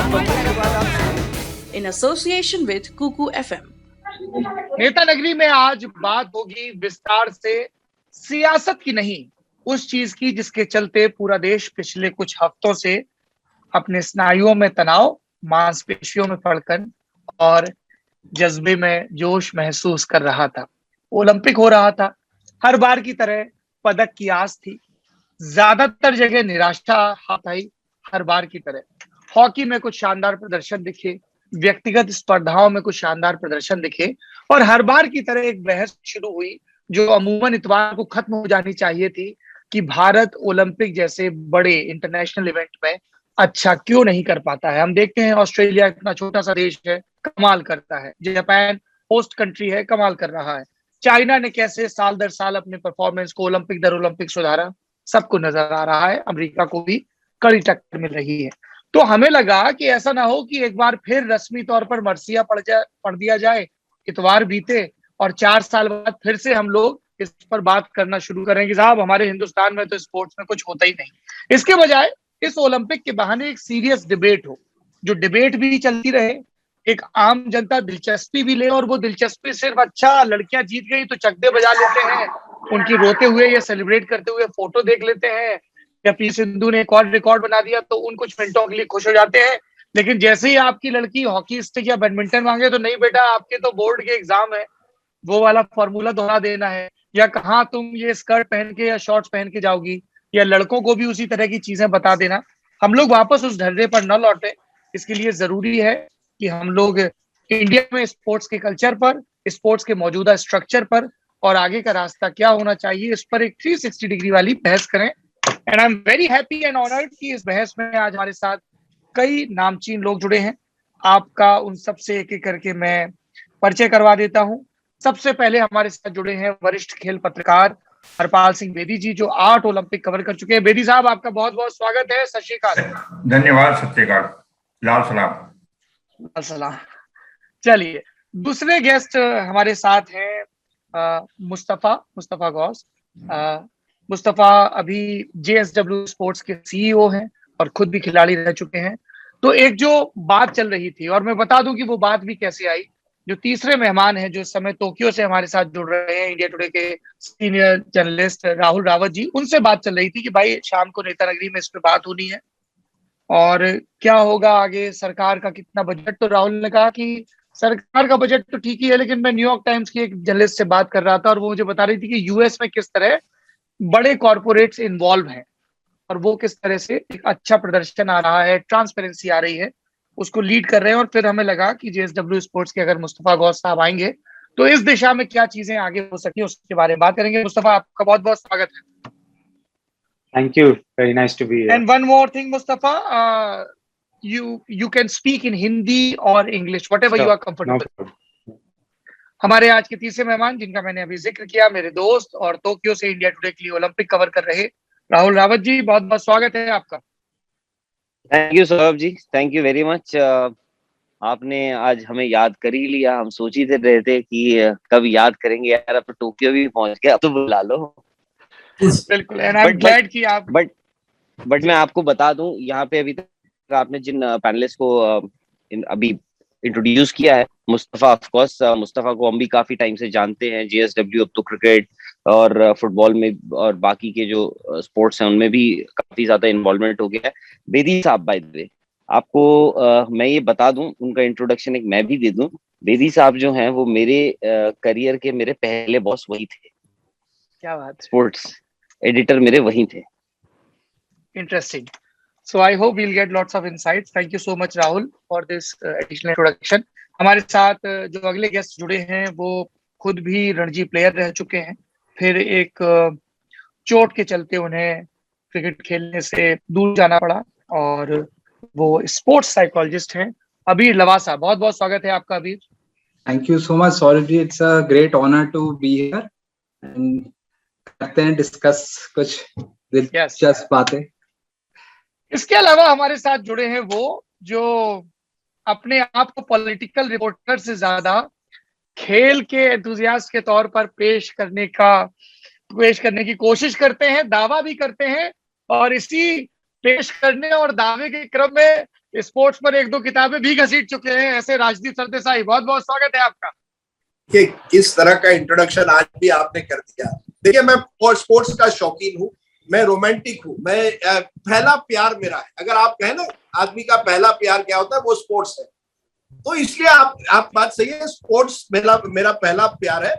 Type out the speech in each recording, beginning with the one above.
in association with Kuku FM. नेता नगरी में आज बात होगी विस्तार से सियासत की नहीं, उस चीज की जिसके चलते पूरा देश पिछले कुछ हफ्तों से अपने स्नायुओं में तनाव, मांसपेशियों में फड़कन और जज्बे में जोश महसूस कर रहा था। ओलंपिक हो रहा था, हर बार की तरह पदक की आस थी, ज्यादातर जगह निराशा हाथ आई। हर बार की तरह हॉकी में कुछ शानदार प्रदर्शन दिखे, व्यक्तिगत स्पर्धाओं में कुछ शानदार प्रदर्शन दिखे और हर बार की तरह एक बहस शुरू हुई जो अमूमन इतवार को खत्म हो जानी चाहिए थी कि भारत ओलंपिक जैसे बड़े इंटरनेशनल इवेंट में अच्छा क्यों नहीं कर पाता है। हम देखते हैं ऑस्ट्रेलिया इतना छोटा सा देश है, कमाल करता है। जापान होस्ट कंट्री है, कमाल कर रहा है। चाइना ने कैसे साल दर साल अपने परफॉर्मेंस को ओलंपिक दर ओलंपिक सुधारा, सबको नजर आ रहा है। अमेरिका को भी कड़ी टक्कर मिल रही है। तो हमें लगा कि ऐसा ना हो कि एक बार फिर रस्मी तौर पर मरसिया पढ़ दिया जाए, इतवार बीते और 4 साल बाद फिर से हम लोग इस पर बात करना शुरू करें कि साहब हमारे हिंदुस्तान में तो स्पोर्ट्स में कुछ होता ही नहीं। इसके बजाय इस ओलंपिक के बहाने एक सीरियस डिबेट हो, जो डिबेट भी चलती रहे, एक आम जनता दिलचस्पी भी ले और वो दिलचस्पी सिर्फ अच्छा लड़कियां जीत गई तो चकदे बजा लेते हैं, उनकी रोते हुए या सेलिब्रेट करते हुए फोटो देख लेते हैं, या पी सिंधु ने एक और रिकॉर्ड बना दिया तो उन कुछ मिनटों के लिए खुश हो जाते हैं। लेकिन जैसे ही आपकी लड़की हॉकी स्टिक या बैडमिंटन मांगे तो नहीं बेटा, आपके तो बोर्ड के एग्जाम है, वो वाला फॉर्मूला दोहरा देना है, या कहाँ तुम ये स्कर्ट पहन के या शॉर्ट्स पहन के जाओगी, या लड़कों को भी उसी तरह की चीजें बता देना। हम लोग वापस उस ढर्रे पर न लौटे, इसके लिए जरूरी है कि हम लोग इंडिया में स्पोर्ट्स के कल्चर पर, स्पोर्ट्स के मौजूदा स्ट्रक्चर पर और आगे का रास्ता क्या होना चाहिए, इस पर एक 360 डिग्री वाली बहस करें। And I am very happy and honoured कि इस बहस में आज हमारे साथ कई नामचीन लोग जुड़े हैं। आपका उन सबसे एक एक करके मैं परिचय करवा देता हूं। सबसे पहले हमारे साथ जुड़े हैं वरिष्ठ खेल पत्रकार हरपाल सिंह बेदी जी, जो 8 ओलंपिक कवर कर चुके हैं। बेदी साहब, आपका बहुत बहुत स्वागत है। सत श्री अकाल। धन्यवाद। सत श्री अकाल। लाल सलाम। लाल सलाम। चलिए, दूसरे गेस्ट हमारे साथ हैं मुस्तफा गौस। मुस्तफा अभी JSW स्पोर्ट्स के सीईओ हैं और खुद भी खिलाड़ी रह चुके हैं। तो एक जो बात चल रही थी, और मैं बता दूं कि वो बात भी कैसे आई, जो तीसरे मेहमान हैं जो इस समय टोक्यो से हमारे साथ जुड़ रहे हैं, इंडिया टुडे के सीनियर जर्नलिस्ट राहुल रावत जी, उनसे बात चल रही थी कि भाई शाम को नेता नगरी में इस पर बात होनी है और क्या होगा आगे, सरकार का कितना बजट। तो राहुल ने कहा कि सरकार का बजट तो ठीक ही है, लेकिन मैं न्यूयॉर्क टाइम्स की एक जर्नलिस्ट से बात कर रहा था और वो मुझे बता रही थी कि यूएस में किस तरह बड़े कॉर्पोरेट्स इन्वॉल्व हैं और वो किस तरह से एक अच्छा प्रदर्शन आ रहा है, ट्रांसपेरेंसी आ रही है, उसको लीड कर रहे हैं। और फिर हमें लगा कि JSW स्पोर्ट्स के अगर मुस्तफा गौस साहब आएंगे तो इस दिशा में क्या चीजें आगे हो सकती है उसके बारे में बात करेंगे। मुस्तफा, आपका बहुत बहुत स्वागत है। Thank you. Very nice to be here. And one more thing, Mustafa, you can speak in Hindi or English, whatever you are comfortable. No problem. हमारे आज के तीसरे मेहमान, जिनका मैंने अभी जिक्र किया, मेरे दोस्त और टोक्यो से इंडिया टुडे के लिए ओलंपिक कवर कर रहे राहुल रावत जी, बहुत बहुत स्वागत है आपका। Thank you Saurabh ji, thank you very much. आपने आज हमें याद कर ही लिया। हम सोच ही रहे थे कि कब याद करेंगे यार, अब तो टोक्यो भी पहुंच गया, अब तो बुला लो। बिल्कुल, एंड आई एम ग्लैड कि आप बट मैं आपको बता दूं, यहाँ पे अभी तक आपने जिन पैनलिस्ट को अभी इंट्रोड्यूस किया है, मुस्तफा ऑफ कोर्स, मुस्तफा को हम भी काफी टाइम से जानते हैं। JSW, अब तो क्रिकेट और फुटबॉल में और बाकी के जो स्पोर्ट्स हैं उनमें भी काफी ज्यादा इन्वॉल्वमेंट हो गया है। बेदी साहब, बाय द वे आपको मैं ये बता दूं, उनका इंट्रोडक्शन एक मैं भी दे दूं। बेदी साहब जो हैं वो मेरे करियर के मेरे पहले बॉस वही थे। क्या बात, स्पोर्ट्स एडिटर मेरे वही थे। Interesting. So I hope we'll get lots of insights. Thank you so much Rahul for this additional introduction. हमारे साथ जो अगले गेस्ट जुड़े हैं वो खुद भी रणजी प्लेयर रह चुके हैं, फिर एक चोट के चलते उन्हें क्रिकेट खेलने से दूर जाना पड़ा और वो स्पोर्ट्स साइकोलॉजिस्ट हैं, अबीर लवासा। बहुत बहुत स्वागत है आपका Abir. Thank you so much Saurabh ji, it's a great honour to be here and करते हैं डिस्कस कुछ दिलचस्प बातें। इसके अलावा हमारे साथ जुड़े हैं वो जो अपने आप को पॉलिटिकल रिपोर्टर से ज्यादा खेल के एंथुसियास्ट के तौर पर पेश करने की कोशिश करते हैं, दावा भी करते हैं, और इसी पेश करने और दावे के क्रम में स्पोर्ट्स पर एक दो किताबें भी घसीट चुके हैं ऐसे राजदीप सरदेसाई, बहुत बहुत स्वागत है आपका। कि किस तरह का इंट्रोडक्शन आज भी आपने कर दिया। देखिए, मैं स्पोर्ट्स का शौकीन हूँ, मैं रोमांटिक हूँ, मैं पहला प्यार मेरा है। अगर आप कहें ना आदमी का पहला प्यार क्या होता है, वो स्पोर्ट्स है। तो इसलिए आप बात सही है, स्पोर्ट्स मेरा पहला प्यार है।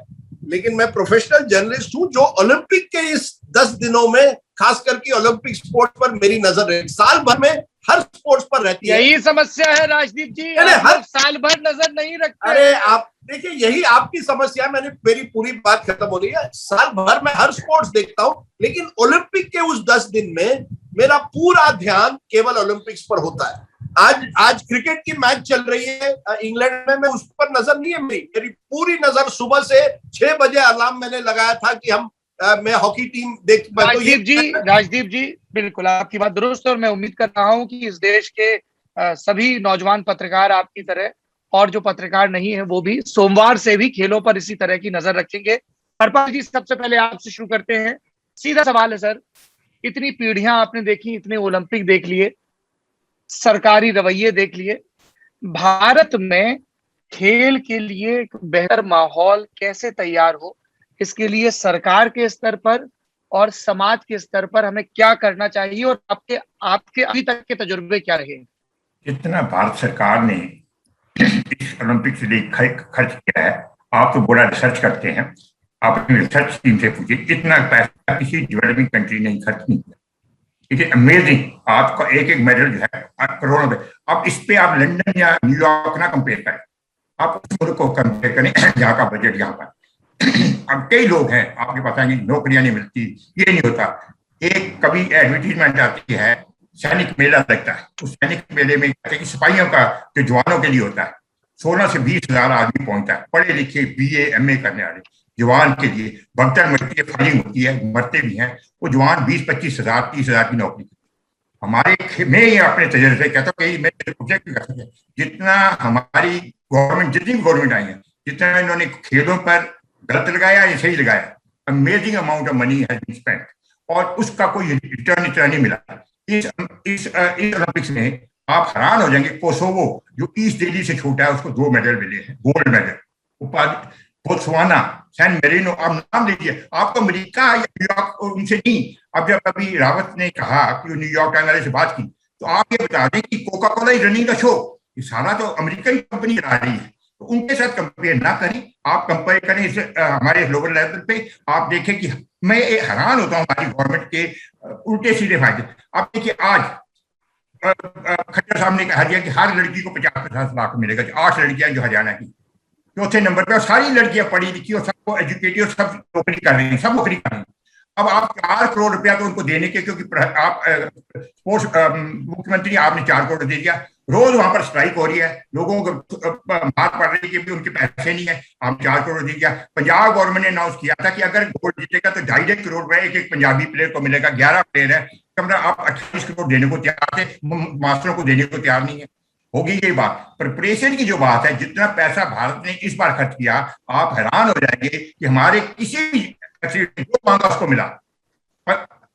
लेकिन मैं प्रोफेशनल जर्नलिस्ट हूँ जो ओलंपिक के इस 10 दिनों में, खास करके ओलंपिक स्पोर्ट्स पर मेरी नजर है। साल भर में हर स्पोर्ट्स पर रहती है। यही समस्या है राजदीप जी, हर साल भर नजर नहीं रखते। अरे आप देखिए, यही आपकी समस्या है। मेरी पूरी बात खत्म हो रही है। साल भर में हर स्पोर्ट्स देखता हूँ, लेकिन ओलंपिक के उस 10 दिन में मेरा पूरा ध्यान केवल ओलंपिक्स पर होता है। आज क्रिकेट की मैच चल रही है इंग्लैंड में, मैं उस पर नजर नहीं है मेरी पूरी नजर सुबह से 6 बजे अलार्म मैंने लगाया था कि मैं हॉकी टीम देख। राजदीप जी बिल्कुल आपकी बात दुरुस्त है, और मैं उम्मीद कर रहा हूं कि इस देश के सभी नौजवान पत्रकार आपकी तरह, और जो पत्रकार नहीं है वो भी सोमवार से भी खेलों पर इसी तरह की नजर रखेंगे। हरपाल जी, सबसे पहले आपसे शुरू करते हैं। सीधा सवाल है सर, इतनी पीढ़ियां आपने देखी, इतने ओलंपिक देख लिए, सरकारी रवैये देख लिए, भारत में खेल के लिए एक बेहतर माहौल कैसे तैयार हो, इसके लिए सरकार के स्तर पर और समाज के स्तर पर हमें क्या करना चाहिए, और आपके अभी तक के तजुर्बे क्या रहे? जितना भारत सरकार ने इस ओलंपिक के लिए खर्च किया है, आप तो बड़ा रिसर्च करते हैं, आप अपनी रिसर्च टीम से पूछिए, इतना पैसा किसी डेवलपिंग कंट्री ने खर्च नहीं किया। It is amazing. आपका एक मेडल जो है करोड़ों में। अब इस पे आप लंदन या न्यूयॉर्क ना कंपेयर करें, आप उस मुल्क को कंपेयर करें जहाँ का बजट यहाँ पर। अब कई लोग हैं आपके पास आएंगे, नौकरियां नहीं मिलती, ये नहीं होता। एक कभी एडवर्टीजमेंट आती है, सैनिक मेला लगता है, उस सैनिक मेले में सिपाहियों का जो जवानों के लिए होता है, 16 से 20 हजार आदमी पहुंचता है, पढ़े लिखे BA MA करने वाले जवान के लिए भगदड़ मचती है, फायरिंग होती है, मरते भी हैं वो जवान। 20-25 हजार 30 हजार की नौकरी। हमारे मैं ये अपने तजर्बे से कहता हूँ कि मैं प्रोजेक्ट कर सकते, जितना हमारी गवर्नमेंट, जितनी भी गवर्नमेंट आई है, जितना इन्होंने खेलों पर गलत लगाया या सही लगाया, amazing amount of money has been spent, और उसका कोई रिटर्न नहीं मिला। इस ओलंपिक्स में आप हैरान हो जाएंगे, कोसोवो जो ईस्ट दिल्ली से छोटा है, उसको 2 मेडल मिले हैं, gold medal. Botswana, San Marino, आप नाम लीजिए। आपको अमेरिका या न्यूयॉर्क उनसे नहीं। अब जब अभी रावत ने कहा कि न्यूयॉर्क टाइम वाले से बात की, तो आप ये बता दें कि Coca Cola is running the show, ये सारा तो अमेरिकन कंपनी चला रही है, तो उनके साथ कंपेयर ना करें। आप कंपेयर करें इस हमारे ग्लोबल लेवल पे। आप देखें कि मैं हैरान होता हूँ हमारी गवर्नमेंट के उल्टे सीधे फायदे। आप देखिए, आज खट्टर साहब ने कहा दिया कि हर लड़की को 50-50 लाख मिलेगा। 8 लड़कियां जो हरियाणा की चौथे नंबर पे, और सारी लड़कियां पढ़ी लिखी और सबको एजुकेटेड और सब नौकरी कर रही हैं, सब नौकरी कर रही हैं। अब आप 4 करोड़ रुपया तो उनको देने के, क्योंकि आप स्पोर्ट्स मुख्यमंत्री आपने 4 करोड़ दे दिया, रोज वहां पर स्ट्राइक हो रही है, लोगों को मार पड़ रही है कि भी उनके पैसे नहीं है, आप 4 करोड़ दे दिया। पंजाब गवर्नमेंट ने अनाउंस किया था कि अगर गोल्ड जीतेगा तो 2.5 करोड़ रुपए एक पंजाबी प्लेयर को मिलेगा। 11 प्लेयर है, आप 28 करोड़ देने को तैयार थे, मास्टरों को देने को तैयार नहीं है। होगी ये बात। प्रिपरेशन की जो बात है, जितना पैसा भारत ने इस बार खर्च किया, आप हैरान हो जाएंगे कि हमारे किसी भी जो मांगा उसको मिला।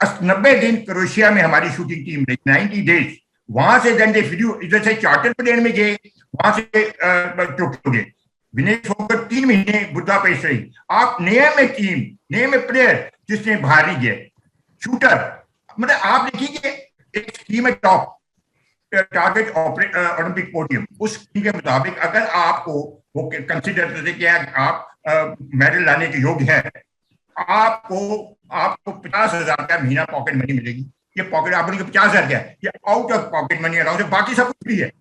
90 दिन क्रोएशिया में हमारी शूटिंग टीम रही, 90 डेज। वहां से देन दे फ्लू, इधर से चार्टर प्लेन में गए, वहां से टोक्यो गए। विनय फोगट 3 महीने बुदापेस्ट रही। आप नेम ए टीम, नेम ए प्लेयर जिसने बाहर नहीं गए, शूटर। मतलब आप देखिए कि एक स्कीम है टॉप टारगेट ओलंपिक पोडियम, उस स्कीम के मुताबिक अगर आपको वो कंसिडर करते कि आप मेडल लाने के योग्य हैं, आपको 50,000 का महीना पॉकेट मनी मिलेगी। ये पॉकेट आपने 50,000 क्या है, ये out of pocket money allowance है, बाकी सब कुछ भी है।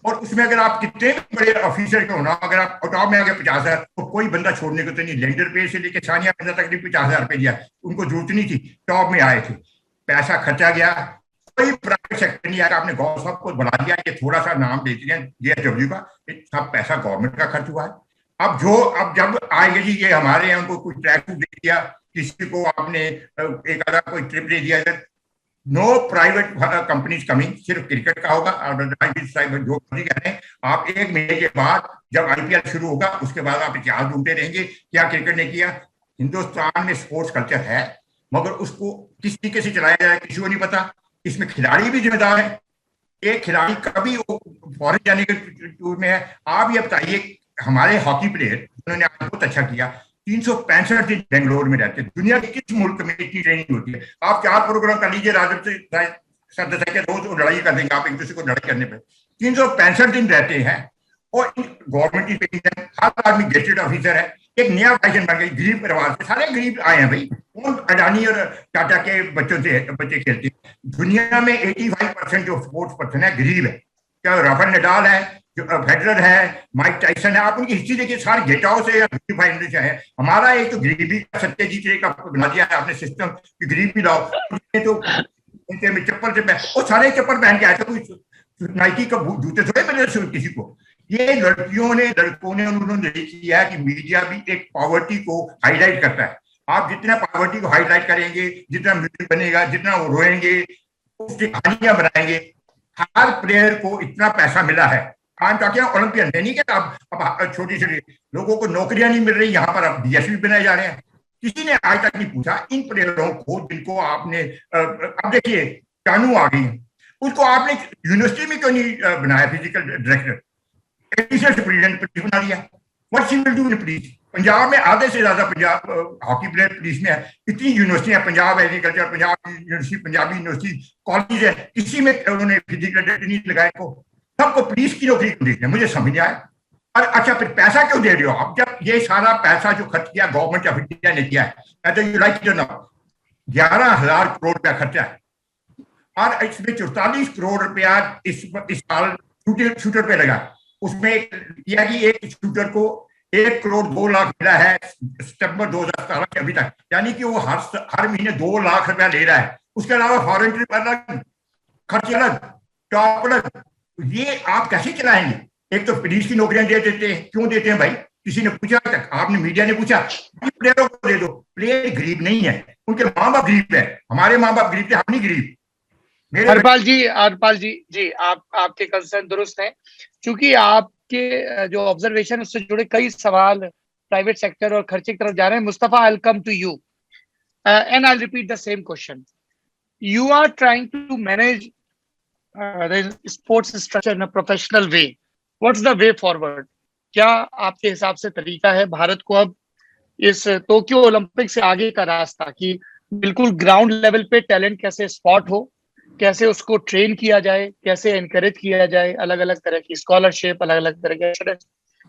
और उसमें अगर आप कितने भी बड़े ऑफिसर क्यों ना, अगर आप टॉप में आ गए 50,000, तो कोई बंदा छोड़ने को तो नहीं। लेंडर पे से लेकर सानिया मिर्जा तक ने 50,000 रुपए दिया, उनको जरूरत नहीं थी, टॉप में आए थे, पैसा खर्चा गया, कोई प्राइवेट सेक्टर नहीं आया। आपने गौ साहब को बढ़ा दिया, ये थोड़ा सा नाम दे दिया JSW का, सब पैसा गवर्नमेंट का खर्च हुआ है। अब जब आएंगे जी ये हमारे यहाँ उनको कोई ट्रैक दे दिया, किसी को आपने एक आधा कोई ट्रिप दे दिया, नो प्राइवेट कंपनीज कमिंग, सिर्फ क्रिकेट का होगा। जो कह रहे हैं आप, 1 महीने के बाद जब IPL शुरू होगा उसके बाद आप इतिहास ढूंढते रहेंगे क्या क्रिकेट ने किया। हिंदुस्तान में स्पोर्ट्स कल्चर है, मगर उसको किस तरीके से चलाया जाए किसी को नहीं पता। इसमें खिलाड़ी भी जिम्मेदार है, एक खिलाड़ी कभी फॉरेन जाने के टूर में है। आप ये बताइए, हमारे हॉकी प्लेयर उन्होंने बहुत अच्छा किया, 365 दिन बेंगलोर में रहते हैं। दुनिया के किस मुल्क में इतनी ट्रेनिंग होती है? आप 4 प्रोग्राम कर लीजिए, रोज लड़ाई कर देंगे आप एक दूसरे को लड़ाई करने पर। 365 दिन रहते हैं और गवर्नमेंट की ट्रेनिंग है, हर आदमी गेस्टेड ऑफिसर है। एक नया फैशन बन गई, गरीब परिवार से सारे गरीब आए हैं भाई। उन अडानी और टाटा के बच्चों से बच्चे खेलते हैं। दुनिया में 85% जो स्पोर्ट्स पर्सन है गरीब है। क्या राफेल नडाल है, जो फेडरर है, माइक टाइसन है, आप उनकी हिस्ट्री देखिए, सारे गेटाओ से या फाइनल से है। हमारा एक तो गरीबी का सत्यजीत का बना दिया है आपने सिस्टम कि गरीबी लाओ, तो उनके में चप्पल से वो सारे चप्पल पहन के आए थे, कोई नाइकी का जूते थोड़े मिले किसी को। ये लड़कियों ने लड़कों ने उन्होंने किया है कि मीडिया भी एक पॉवर्टी को हाईलाइट करता है। आप जितना पॉवर्टी को हाईलाइट करेंगे, जितना म्यूजिक बनेगा, जितना वो रोएंगे, उसकी कहानियां बनाएंगे। हर प्लेयर को इतना पैसा मिला है। I'm talking ओलंपियन, नहीं क्या अब छोटी छोटी लोगों को नौकरियां नहीं मिल रही, यहाँ पर अब डीएसपी बनाए जा रहे हैं। किसी ने आज तक नहीं पूछा इन प्लेयरों को जिनको आपने अब देखिए कानू आ गई, उसको आपने यूनिवर्सिटी में क्यों नहीं बनाया फिजिकल डायरेक्टर, एडिशनल सुपरिटेंडेंट बना दिया। What she will do in police? Punjab में आधे से ज्यादा पंजाब हॉकी प्लेयर पुलिस में है। इतनी यूनिवर्सिटियां, Punjab agriculture, Punjab university, Punjabi university, college है, किसी में उन्होंने फिजिकल डायरेक्टर नहीं लगाया। को सबको पुलिस की नौकरी क्यों देखना, मुझे समझ नहीं आया। और अच्छा फिर पैसा क्यों दे रहे हो आप, जब ये सारा पैसा जो खर्च किया गवर्नमेंट ऑफ इंडिया ने किया है, तो you like it or not, 11,000 crore रुपया खर्चा है और इसमें 44 करोड़ रुपया इस साल शूटर पे लगा। उसमें किया कि एक शूटर को 1 करोड़ 2 लाख मिला है सितंबर 2017 के अभी तक, यानी कि वो हर महीने 2 लाख रुपया ले रहा है। उसके अलावा फॉरेन ट्रिप अलग, खर्च अलग, टॉप अलग। ये आप कैसे चलाएंगे? एक तो पुलिस की नौकरियां दे देते हैं, क्यों देते हैं भाई? किसी ने पूछा तक? आपने मीडिया ने पूछा? प्लेयरों को दे दो। प्लेयर गरीब नहीं है, उनके माँ बाप गरीब है। हमारे माँ बाप गरीब थे, हम नहीं गरीब। हरपाल जी आपके कंसर्न दुरुस्त है, क्योंकि आपके जो ऑब्जर्वेशन उससे जुड़े कई सवाल प्राइवेट सेक्टर और खर्चे की तरफ जा रहे हैं। Mustafa, I will come to you and I repeat the same question. You are trying to manage the sports structure in a professional way. What's the way forward? क्या आपके हिसाब से तरीका है भारत को अब इस टोक्यो ओलंपिक से आगे का रास्ता, कि बिल्कुल ग्राउंड लेवल पे टैलेंट कैसे स्पॉट हो, कैसे उसको ट्रेन किया जाए, कैसे एनकरेज किया जाए, अलग अलग तरह की स्कॉलरशिप, अलग अलग तरह के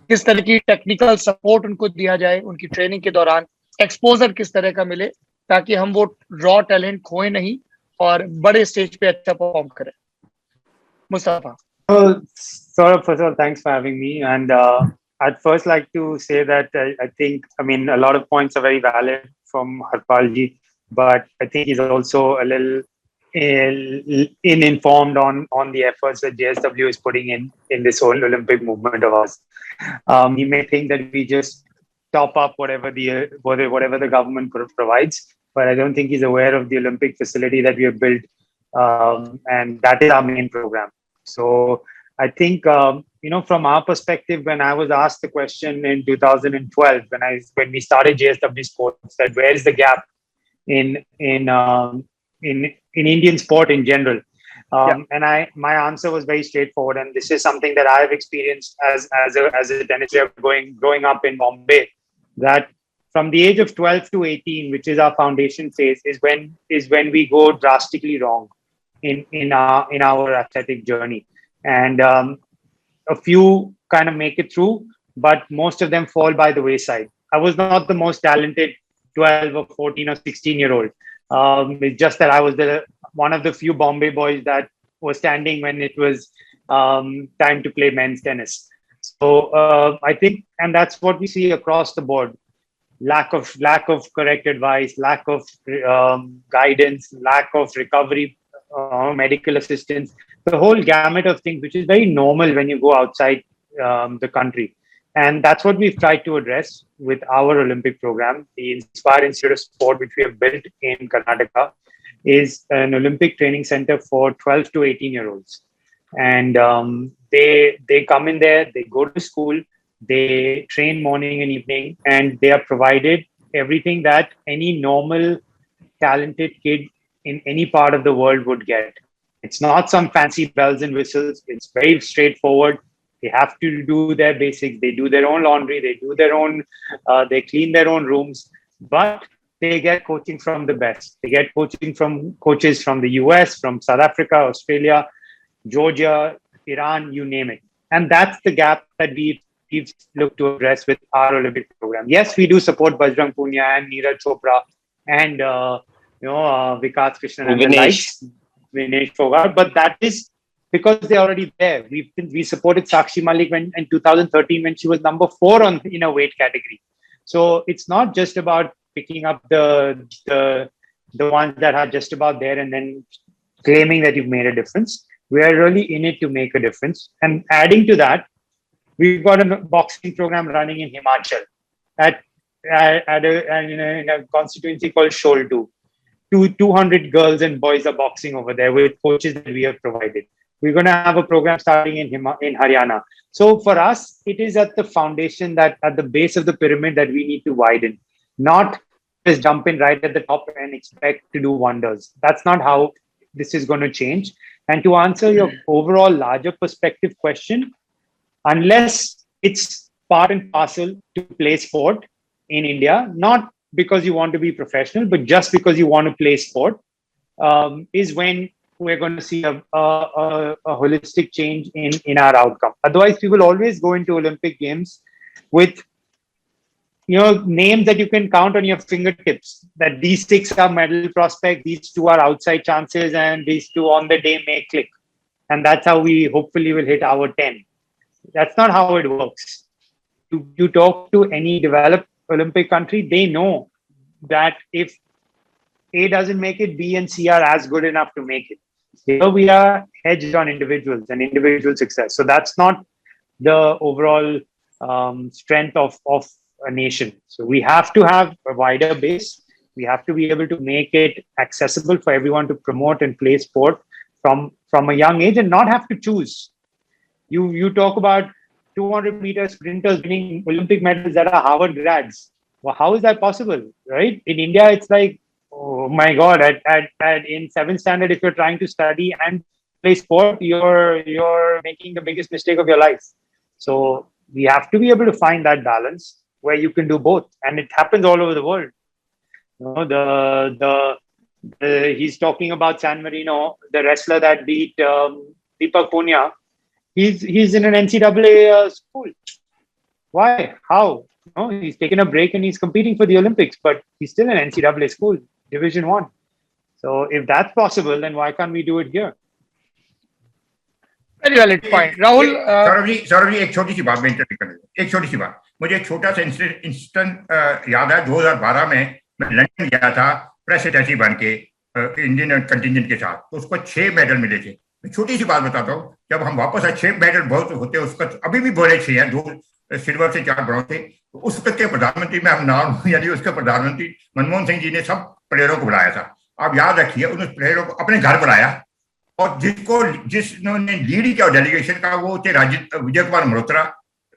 किस तरह की टेक्निकल सपोर्ट उनको दिया जाए, उनकी ट्रेनिंग के दौरान एक्सपोजर किस तरह का मिले, ताकि हम वो रॉ टैलेंट खोए नहीं और बड़े स्टेज पे अच्छा परफॉर्म करें। Mustafa. Saurabh, first of all, thanks for having me. And I'd first like to say that I think, I mean, a lot of points are very valid from Harpalji, but I think he's also a little informed on the efforts that JSW is putting in this whole Olympic movement of ours. He may think that we just top up whatever the government provides, but I don't think he's aware of the Olympic facility that we have built, and that is our main program. So I think from our perspective, when I was asked the question in 2012, when we started JSW Sports, that where is the gap in Indian sport in general, and my answer was very straightforward, and this is something that I have experienced as a tennis player growing up in Bombay, that from the age of 12 to 18, which is our foundation phase, is when we go drastically wrong in our athletic journey, and a few kind of make it through, but most of them fall by the wayside. I was not the most talented 12 or 14 or 16-year-old. It's just that I was one of the few Bombay boys that was standing when it was time to play men's tennis. So I think, and that's what we see across the board: lack of correct advice, lack of guidance, lack of recovery, medical assistance, the whole gamut of things, which is very normal when you go outside the country. And that's what we've tried to address with our Olympic program. The Inspire Institute of Sport, which we have built in Karnataka, is an Olympic training center for 12 to 18-year-olds. And they come in there, they go to school, they train morning and evening, and they are provided everything that any normal, talented kid in any part of the world would get. It's not some fancy bells and whistles. It's very straightforward. They have to do their basics. They do their own laundry. They do their own, they clean their own rooms, but they get coaching from the best. They get coaching from coaches from the US, from South Africa, Australia, Georgia, Iran, you name it. And that's the gap that we've looked to address with our Olympic program. Yes, we do support Bajrang Punia and Neeraj Chopra and Vikas Krishnan and Vinesh Fogart, but that is because they're already there. We supported Sakshi Malik in 2013 when she was number 4 in a weight category. So it's not just about picking up the ones that are just about there and then claiming that you've made a difference. We are really in it to make a difference. And adding to that, we've got a boxing program running in Himachal in a constituency called Sholtu. 200 girls and boys are boxing over there with coaches that we have provided. We're going to have a program starting in Haryana. So for us, it is at the foundation, that at the base of the pyramid, that we need to widen, not just jump in right at the top and expect to do wonders. That's not how this is going to change. And to answer your overall larger perspective question, unless it's part and parcel to play sport in India, not because you want to be professional, but just because you want to play sport, is when we're going to see a holistic change in our outcome. Otherwise, we will always go into Olympic Games with names that you can count on your fingertips, that these 6 are medal prospects, these 2 are outside chances, and these 2 on the day may click. And that's how we hopefully will hit our 10. That's not how it works. You talk to any developed Olympic country, they know that if A doesn't make it, B and C are as good enough to make it. Here we are hedged on individuals and individual success. So that's not the overall strength of a nation. So we have to have a wider base. We have to be able to make it accessible for everyone to promote and play sport from a young age and not have to choose. You talk about 200 meter sprinters winning Olympic medals that are Harvard grads. Well, how is that possible, right? In India, it's like, oh my God, in 7th standard, if you're trying to study and play sport, you're making the biggest mistake of your life. So we have to be able to find that balance where you can do both. And it happens all over the world. He's talking about San Marino, the wrestler that beat Deepak Punia. He's in an NCAA school. Why? How? No, he's taken a break and he's competing for the Olympics, but he's still in NCAA school, Division 1. So if that's possible, then why can't we do it here? Very valid point. Rahul, Saurabh ji एक छोटी सी बात में interview कर देता, एक छोटी सी बात. मुझे एक छोटा सा इंस्टेंट याद है. 2012 में मैं लंदन गया था प्रेस अटैची बन के इंडियन कंटिजेंट के साथ. तो उसको 6 मेडल मिले थे. छोटी सी बात बताता हूँ. जब हम वापस आए 6 मेडल बहुत होते हैं, उसका अभी भी बोले 6 हैं, 2 सिल्वर से 4 ब्रॉन्ज थे. तो उस वक्त के प्रधानमंत्री में हम नाम यानी उसके प्रधानमंत्री मनमोहन सिंह जी ने सब प्लेयरों को बुलाया था. आप याद रखिए, उन प्लेयरों को अपने घर बुलाया और जिन्होंने लीड किया डेलीगेशन का, वो थे विजय कुमार मल्होत्रा,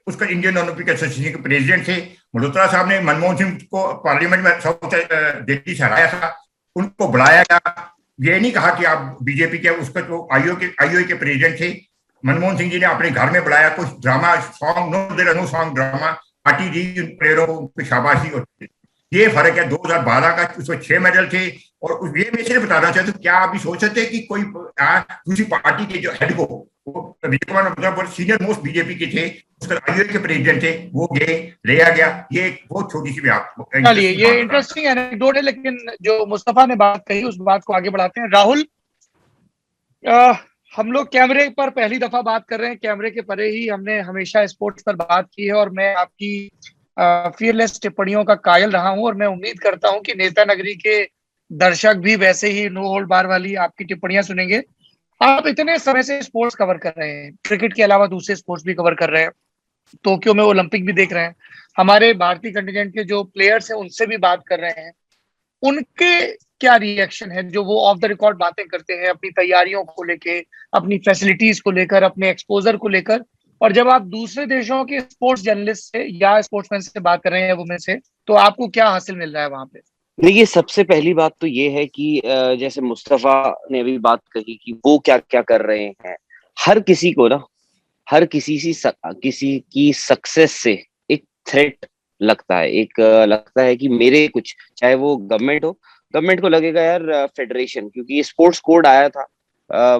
उसका इंडियन ओलंपिक एसोसिएशन के प्रेसिडेंट थे. मल्होत्रा साहब ने मनमोहन सिंह को पार्लियामेंट में साउथ दिल्ली से हराया था. उनको बुलाया गया. ये नहीं कहा कि आप बीजेपी के, उसका तो आईओए के प्रेसिडेंट थे. मनमोहन सिंह जी ने अपने घर में बुलाया. कुछ drama song, no song drama party दी, उन प्लेयरों को शाबाशी होती. ये फर्क है. 2012 का उसमें 6 मेडल थे. और ये मैं सिर्फ बताना चाहता हूँ, क्या आप भी सोच सकते हैं कि कोई दूसरी पार्टी के जो हेड को, Vijay Kumar senior most BJP के थे, उसका आईओए के प्रेसिडेंट थे, वो गए, लिया गया. ये बहुत छोटी सी बात. चलिए, ये इंटरेस्टिंग एनेक्डोट है, लेकिन जो मुस्तफा ने बात कही उस बात को आगे बढ़ाते हैं. राहुल, हम लोग कैमरे पर पहली दफा बात कर रहे हैं. कैमरे के परे ही हमने हमेशा स्पोर्ट्स पर बात की है और मैं आपकी फियरलेस टिप्पणियों का कायल रहा हूं और मैं उम्मीद करता हूं कि नेता नगरी के दर्शक भी वैसे ही नो होल्ड बार वाली आपकी टिप्पणियां सुनेंगे. आप इतने समय से स्पोर्ट्स कवर कर रहे हैं, क्रिकेट के अलावा दूसरे स्पोर्ट्स भी कवर कर रहे हैं, टोक्यो में ओलंपिक भी देख रहे हैं, हमारे भारतीय कंटिजेंट के जो प्लेयर्स हैं उनसे भी बात कर रहे हैं. उनके क्या रिएक्शन है जो वो ऑफ द रिकॉर्ड बातें करते हैं अपनी तैयारियों को लेकर, अपनी फैसिलिटीज को लेकर, अपने एक्सपोजर को लेकर? और जब आप दूसरे देशों के स्पोर्ट्स जर्नलिस्ट से या स्पोर्ट्समैन से बात कर रहे हैं, वुमेन से, तो आपको क्या हासिल मिल रहा है वहां पे? देखिए, सबसे पहली बात तो ये है कि जैसे मुस्तफा ने अभी बात कही कि वो क्या क्या कर रहे हैं। हर किसी को ना, हर किसी की सक्सेस से एक थ्रेट लगता है, एक लगता है कि मेरे कुछ, चाहे वो गवर्नमेंट को लगेगा यार फेडरेशन, क्योंकि ये स्पोर्ट्स कोड आया था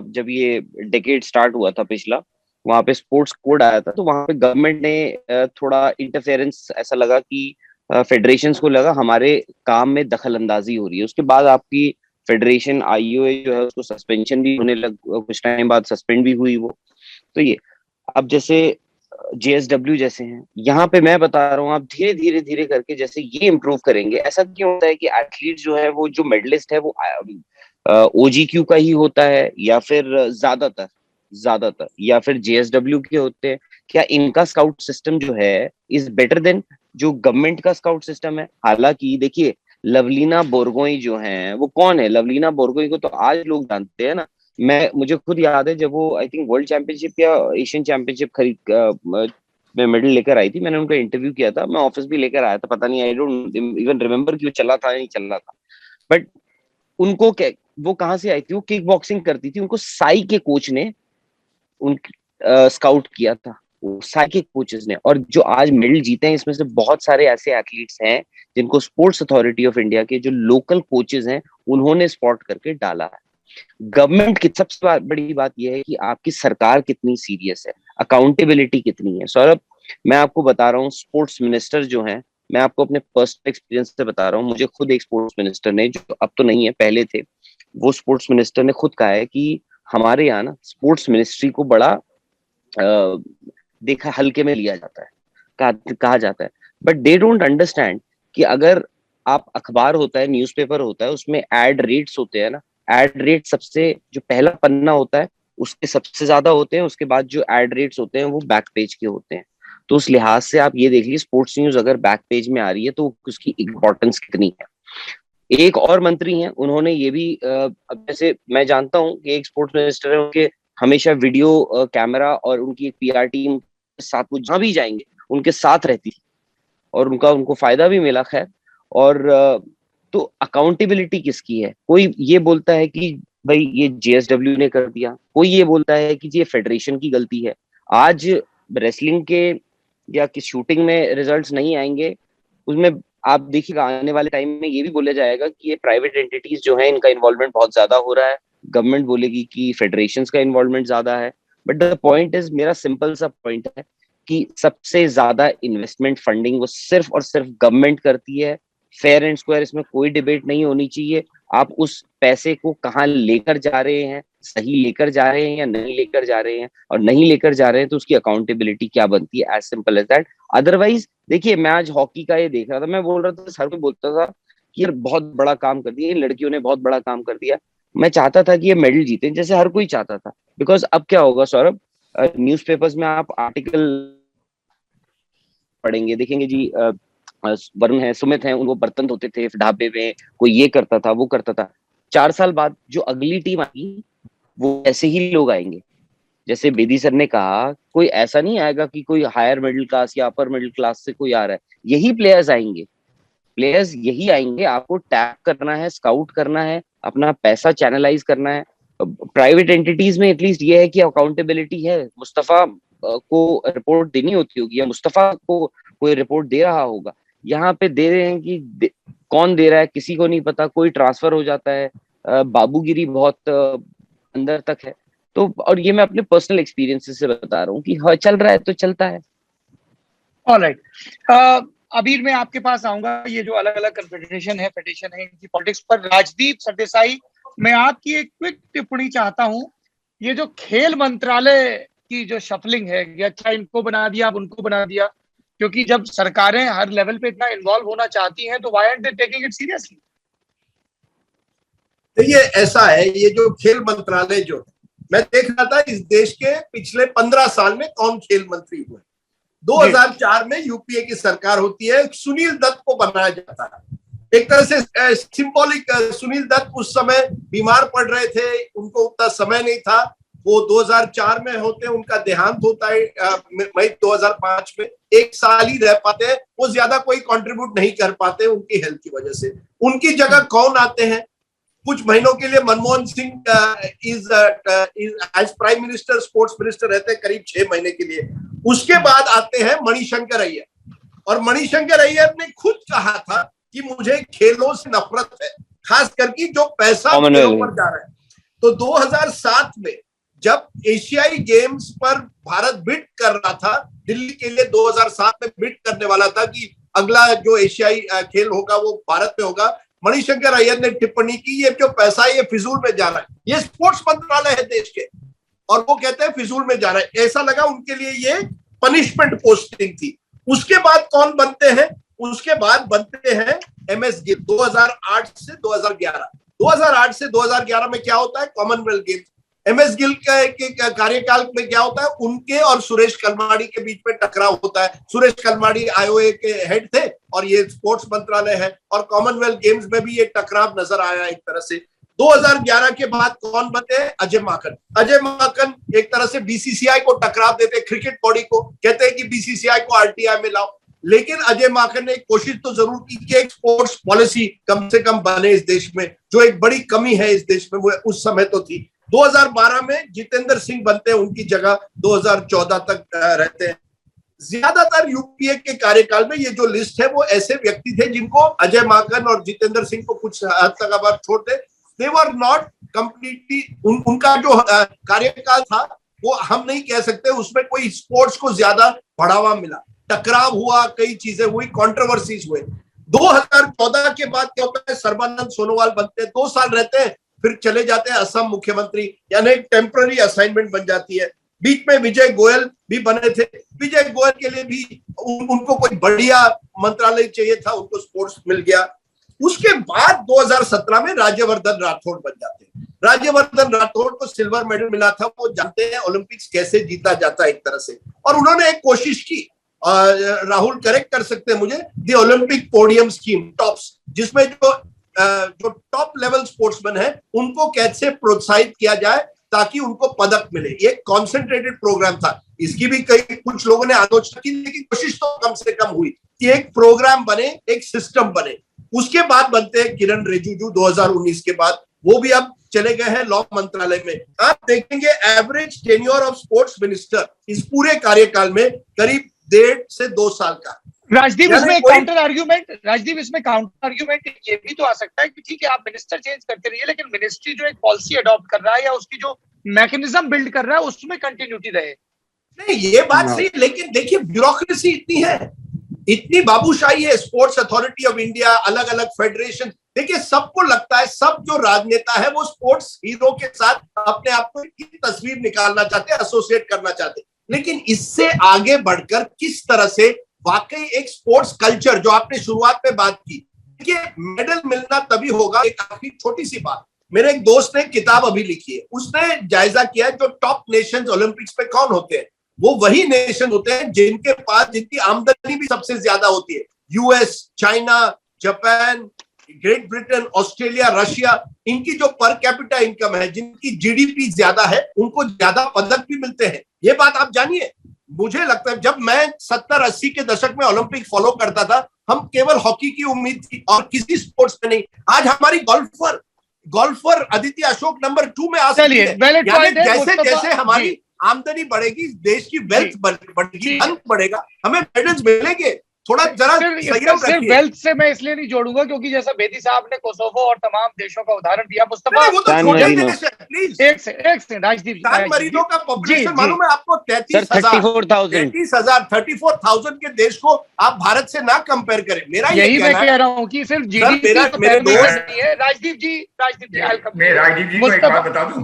जब ये डेकेड स्टार्ट हुआ था पिछला, वहां पे स्पोर्ट्स कोड आया था, तो वहां पे गवर्नमेंट ने थोड़ा इंटरफेरेंस, ऐसा लगा कि फेडरेशंस को लगा हमारे काम में दखल अंदाजी हो रही है। उसके बाद आपकी फेडरेशन आईओए जो है उसको सस्पेंशन भी होने लग, कुछ टाइम बाद सस्पेंड भी हुई वो। तो ये अब जैसे जेएसडब्ल्यू जैसे हैं, यहाँ पे मैं बता रहा हूँ, आप धीरे धीरे धीरे करके जैसे ये इम्प्रूव करेंगे। ऐसा क्यों होता है कि एथलीट जो है, वो जो मेडलिस्ट है वो ओजीक्यू का ही होता है, या फिर ज्यादातर ज्यादातर या फिर जेएसडब्ल्यू के होते हैं? क्या इनका स्काउट सिस्टम जो है इज बेटर देन जो गवर्नमेंट का स्काउट सिस्टम है? हालांकि देखिए, लवलीना बोरगोई जो है, वो कौन है? लवलीना बोरगोई को तो आज लोग जानते हैं ना। मुझे खुद याद है जब वो आई थिंक वर्ल्ड चैंपियनशिप या एशियन चैंपियनशिप में मेडल लेकर आई थी, मैंने उनका इंटरव्यू किया था, मैं ऑफिस भी लेकर आया था, पता नहीं, आई डोंट इवन रिमेम्बर कि वो चला था या नहीं चल रहा था। बट उनको वो कहाँ से आई थी? वो किक बॉक्सिंग करती थी, उनको साई के कोच ने उन स्काउट किया था, साई के कोचेस ने। और जो आज मेडल जीते हैं, इसमें से बहुत सारे ऐसे एथलीट्स हैं जिनको स्पोर्ट्स अथॉरिटी ऑफ इंडिया के जो लोकल कोचेस हैं उन्होंने स्पॉट करके डाला है। गवर्नमेंट की सबसे बड़ी बात यह है कि आपकी सरकार कितनी सीरियस है, अकाउंटेबिलिटी कितनी है। सौरभ, मैं आपको बता रहा हूँ, स्पोर्ट्स मिनिस्टर जो हैं, मैं आपको अपने पर्सनल एक्सपीरियंस से बता रहा हूँ, मुझे खुद एक स्पोर्ट्स मिनिस्टर ने, जो अब तो नहीं है, पहले थे, वो स्पोर्ट्स मिनिस्टर ने खुद कहा है कि हमारे यहाँ ना स्पोर्ट्स मिनिस्ट्री को बड़ा देखा हल्के में लिया जाता है, कहा जाता है। बट दे डोंट अंडरस्टैंड कि अगर आप अखबार होता है, न्यूज़पेपर होता है, उसमें एड रेट्स होते हैं ना, एड रेट सबसे, जो पहला पन्ना होता है उसके सबसे ज्यादा होते हैं, उसके बाद जो एड रेट्स होते हैं वो बैक पेज के होते हैं। तो उस लिहाज से आप ये देख लीजिए, स्पोर्ट्स न्यूज अगर बैक पेज में आ रही है तो उसकी इंपॉर्टेंस कितनी है। एक और मंत्री हैं, उन्होंने ये भी अब जैसे मैं जानता हूं कि एक स्पोर्ट्स मिनिस्टर है, उनके हमेशा वीडियो कैमरा और उनकी एक पीआर टीम के साथ, वो जहां भी जाएंगे उनके साथ रहती थी, और उनको फायदा भी मिला, खैर। और तो अकाउंटेबिलिटी किसकी है? कोई ये बोलता है कि भाई ये जेएसडब्ल्यू ने कर दिया, कोई ये बोलता है कि ये फेडरेशन की गलती है। आज रेसलिंग के या कि शूटिंग में रिजल्ट्स नहीं आएंगे, उसमें आप देखिएगा आने वाले टाइम में ये भी बोला जाएगा कि ये प्राइवेट एंटिटीज जो है इनका इन्वॉल्वमेंट बहुत ज्यादा हो रहा है, गवर्नमेंट बोलेगी कि फेडरेशंस का इन्वॉल्वमेंट ज्यादा है। बट द पॉइंट इज, मेरा सिंपल सा पॉइंट है कि सबसे ज्यादा इन्वेस्टमेंट फंडिंग वो सिर्फ और सिर्फ गवर्नमेंट करती है। फेयर एंड स्क्वायर, इसमें कोई डिबेट नहीं होनी चाहिए। आप उस पैसे को कहाँ लेकर जा रहे हैं, सही लेकर जा रहे हैं या नहीं लेकर जा रहे हैं, और नहीं लेकर जा रहे हैं तो उसकी अकाउंटेबिलिटी क्या बनती है, as simple as that. Otherwise देखिए, मैं आज हॉकी का ये देख रहा था, मैं बोल रहा था, सर को बोलता था कि यार बहुत बड़ा काम कर दिया, इन लड़कियों ने बहुत बड़ा काम कर दिया, मैं चाहता था कि ये मेडल जीते, जैसे हर कोई चाहता था। बिकॉज अब क्या होगा सौरभ, न्यूज़पेपर्स में आप आर्टिकल पढ़ेंगे, देखेंगे जी, वरुण है, सुमित है, उनको बर्तन धोते थे ढाबे में, कोई ये करता था, वो करता था। 4 साल बाद जो अगली टीम आएगी वो ऐसे ही लोग आएंगे। जैसे बेदी सर ने कहा, कोई ऐसा नहीं आएगा कि कोई हायर मिडिल क्लास या अपर मिडिल क्लास से कोई आ रहा है, यही प्लेयर्स आएंगे, प्लेयर्स यही आएंगे। आपको टैप करना है, स्काउट करना है, अपना पैसा चैनलाइज करना है। प्राइवेट एंटिटीज में एटलीस्ट ये है कि अकाउंटेबिलिटी है। मुस्तफा को रिपोर्ट देनी होती होगी, या मुस्तफा को कोई रिपोर्ट दे रहा होगा। यहाँ पे दे रहे हैं कि कौन दे रहा है किसी को नहीं पता, कोई ट्रांसफर हो जाता है, बाबूगिरी बहुत अंदर तक है। तो और ये मैं अपने पर्सनल एक्सपीरियंस से बता रहा हूँ कि हाँ, चल रहा है तो चलता है। ऑलराइट, अबीर, मैं आपके पास आऊंगा। ये जो अलग अलग कन्फेडरेशन है, फेडरेशन है, इनकी पॉलिटिक्स पर, राजदीप सरदेसाई, मैं आपकी एक क्विक टिप्पणी चाहता हूँ। ये जो खेल मंत्रालय की जो शफलिंग है, ये अच्छा इनको बना दिया, अब उनको बना दिया, क्योंकि जब सरकारें हर लेवल पे इतना इन्वॉल्व होना चाहती हैं तो why are they taking it seriously? देखिए, ऐसा है, ये जो खेल मंत्रालय जो है, मैं देख रहा था इस देश के पिछले 15 साल में कौन खेल मंत्री हुए। 2004 में यूपीए की सरकार होती है, सुनील दत्त को बनाया जाता है। एक तरह से सिंबॉलिक, सुनील दत्त उस समय बीमार पड़ रहे थे, उनको उतना समय नहीं था, वो 2004 में होते हैं, उनका देहांत होता है मई 2005 में, एक साल ही रह पाते हैं, वो ज्यादा कोई कंट्रीब्यूट नहीं कर पाते उनकी हेल्थ की वजह से। उनकी जगह कौन आते हैं? कुछ महीनों के लिए Manmohan Singh is as prime minister, sports minister रहते हैं करीब 6 महीने के लिए। उसके बाद आते हैं मणिशंकर अय्यर, और मणिशंकर अय्यर ने खुद कहा था कि मुझे खेलों से नफरत है, खास करके जो पैसा खेलों पर जा रहा है। तो 2007 में जब एशियाई गेम्स पर भारत बिड कर रहा था, दिल्ली के लिए 2007 में बिड करने वाला था कि अगला जो एशियाई खेल होगा वो भारत में होगा, मणिशंकर अय्यर ने टिप्पणी की ये जो पैसा है ये फिजूल में जा रहा है, ये स्पोर्ट्स मंत्रालय है देश के, और वो कहते हैं फिजूल में जा रहा है। ऐसा लगा उनके लिए ये पनिशमेंट पोस्टिंग थी। उसके बाद कौन बनते हैं? उसके बाद बनते हैं MS गिल 2008 से 2011। 2008 से 2011 में क्या होता है? Commonwealth games. MS गिल के कार्यकाल में क्या होता है? उनके और सुरेश कलमाड़ी के बीच में टकराव होता है। सुरेश कलमाड़ी IOA के हेड थे और ये स्पोर्ट्स मंत्रालय है, और कॉमनवेल्थ गेम्स में भी ये टकराव नजर आया एक तरह से। 2011 के बाद कौन बनते हैं? अजय माकन। अजय माकन एक तरह से BCCI को टकराव देते हैं, क्रिकेट बॉडी को, कहते हैं कि BCCI को RTI में लाओ। लेकिन अजय माकन ने कोशिश तो जरूर की कि एक स्पोर्ट्स पॉलिसी कम से कम बने इस देश में, जो एक बड़ी कमी है इस देश में, वो उस समय तो थी। 2012 में जितेंद्र सिंह बनते हैं, उनकी जगह 2014 तक रहते हैं। ज्यादातर UPA के कार्यकाल में ये जो लिस्ट है वो ऐसे व्यक्ति थे जिनको अजय माकन और जितेंद्र सिंह को कुछ हद तक अब छोड़ते, दे वर नॉट कंप्लीटली, उनका जो कार्यकाल था वो हम नहीं कह सकते उसमें कोई स्पोर्ट्स को ज्यादा बढ़ावा मिला। टकराव हुआ, कई चीजें हुई, कंट्रोवर्सीज हुए। 2014 के बाद क्या होता है? सर्बानंद सोनोवाल बनते हैं, 2 साल रहते हैं, फिर चले जाते हैं असम मुख्यमंत्री, यानी एक टेम्पररी असाइनमेंट बन जाती है। बीच में विजय गोयल भी बने थे। विजय गोयल के लिए भी उनको कोई बढ़िया मंत्रालय चाहिए था, उनको स्पोर्ट्स मिल गया। उसके बाद 2017 में राज्यवर्धन राठौड़ बन जाते हैं। राज्यवर्धन राठौड़ को सिल्वर मेडल मिला था, वो जानते हैं ओलंपिक्स कैसे जीता जाता है एक तरह से, और उन्होंने एक कोशिश की, राहुल करेक्ट कर सकते हैं मुझे, दी ओलंपिक पोडियम स्कीम टॉप्स, जिसमें जो टॉप लेवल स्पोर्ट्समैन है उनको कैसे प्रोत्साहित किया जाए ताकि उनको पदक मिले। ये कॉन्सेंट्रेटेड प्रोग्राम था। इसकी भी कुछ लोगों ने आलोचना की, लेकिन कोशिश तो कम से कम हुई कि एक प्रोग्राम बने, एक सिस्टम बने। उसके बाद बनते हैं किरण रिजिजू 2019 के बाद, वो भी अब चले गए हैं लॉ मंत्रालय में। आप देखेंगे average tenure of sports minister इस पूरे कार्यकाल में करीब 1.5 से 2 साल का। राजदीप, इसमें काउंटर आर्ग्यूमेंट ये भी तो आ सकता है कि ठीक है आप मिनिस्टर चेंज करते रहिए, लेकिन मिनिस्ट्री जो एक पॉलिसी अडॉप्ट कर रहा है या उसकी जो मैकेनिज्म बिल्ड कर रहा है उसमें कंटिन्यूटी रहे। नहीं, ये बात सही, लेकिन देखिए ब्यूरोक्रेसी इतनी है, इतनी बाबूशाही है, स्पोर्ट्स अथॉरिटी ऑफ इंडिया, अलग अलग फेडरेशन। देखिए सबको लगता है, सब जो राजनेता है वो स्पोर्ट्स हीरो के साथ अपने आप को की तस्वीर निकालना चाहते हैं, एसोसिएट करना चाहते हैं, लेकिन इससे आगे बढ़कर किस तरह से वाकई एक स्पोर्ट्स कल्चर, जो आपने शुरुआत में बात की, देखिए मेडल मिलना तभी होगा। एक आखिरी छोटी सी बात, मेरे एक दोस्त ने किताब अभी लिखी है, उसने जायजा किया है जो टॉप नेशंस ओलंपिक्स पे कौन होते हैं, वो वही नेशन होते हैं जिनके पास, जिनकी आमदनी भी सबसे ज्यादा होती है। US, China, Japan, great Britain, Australia, Russia, इनकी जो पर कैपिटा इनकम है, जिनकी GDP ज्यादा है, उनको ज्यादा पदक भी मिलते हैं। ये बात आप जानिए। मुझे लगता है जब मैं 70-80 के दशक में ओलंपिक फॉलो करता था, हम केवल हॉकी की उम्मीद थी और किसी स्पोर्ट्स में नहीं। आज हमारी गोल्फर अदिति अशोक नंबर 2 में आ सकती है। जैसे जैसे हमारी आमदनी बढ़ेगी, देश की वेल्थ बढ़ेगी, धन बढ़ेगा, हमें मेडल्स मिलेंगे। थोड़ा जरा सिर्फ वेल्थ से मैं इसलिए नहीं जोड़ूंगा क्योंकि जैसा बेदी साहब ने कोसोवो और तमाम देशों का उदाहरण दिया। मुस्तफा, एक से राजदीप, मरीजों का पॉपुलेशन मालूम है आपको? 34,000 के देश को आप भारत से ना कंपेयर करें। मेरा यही मैं कह रहा हूँ कि सिर्फ GDP मेरे दोस्त है। राजदीप जी मैं राजदीप जी को एक बात बता दूं,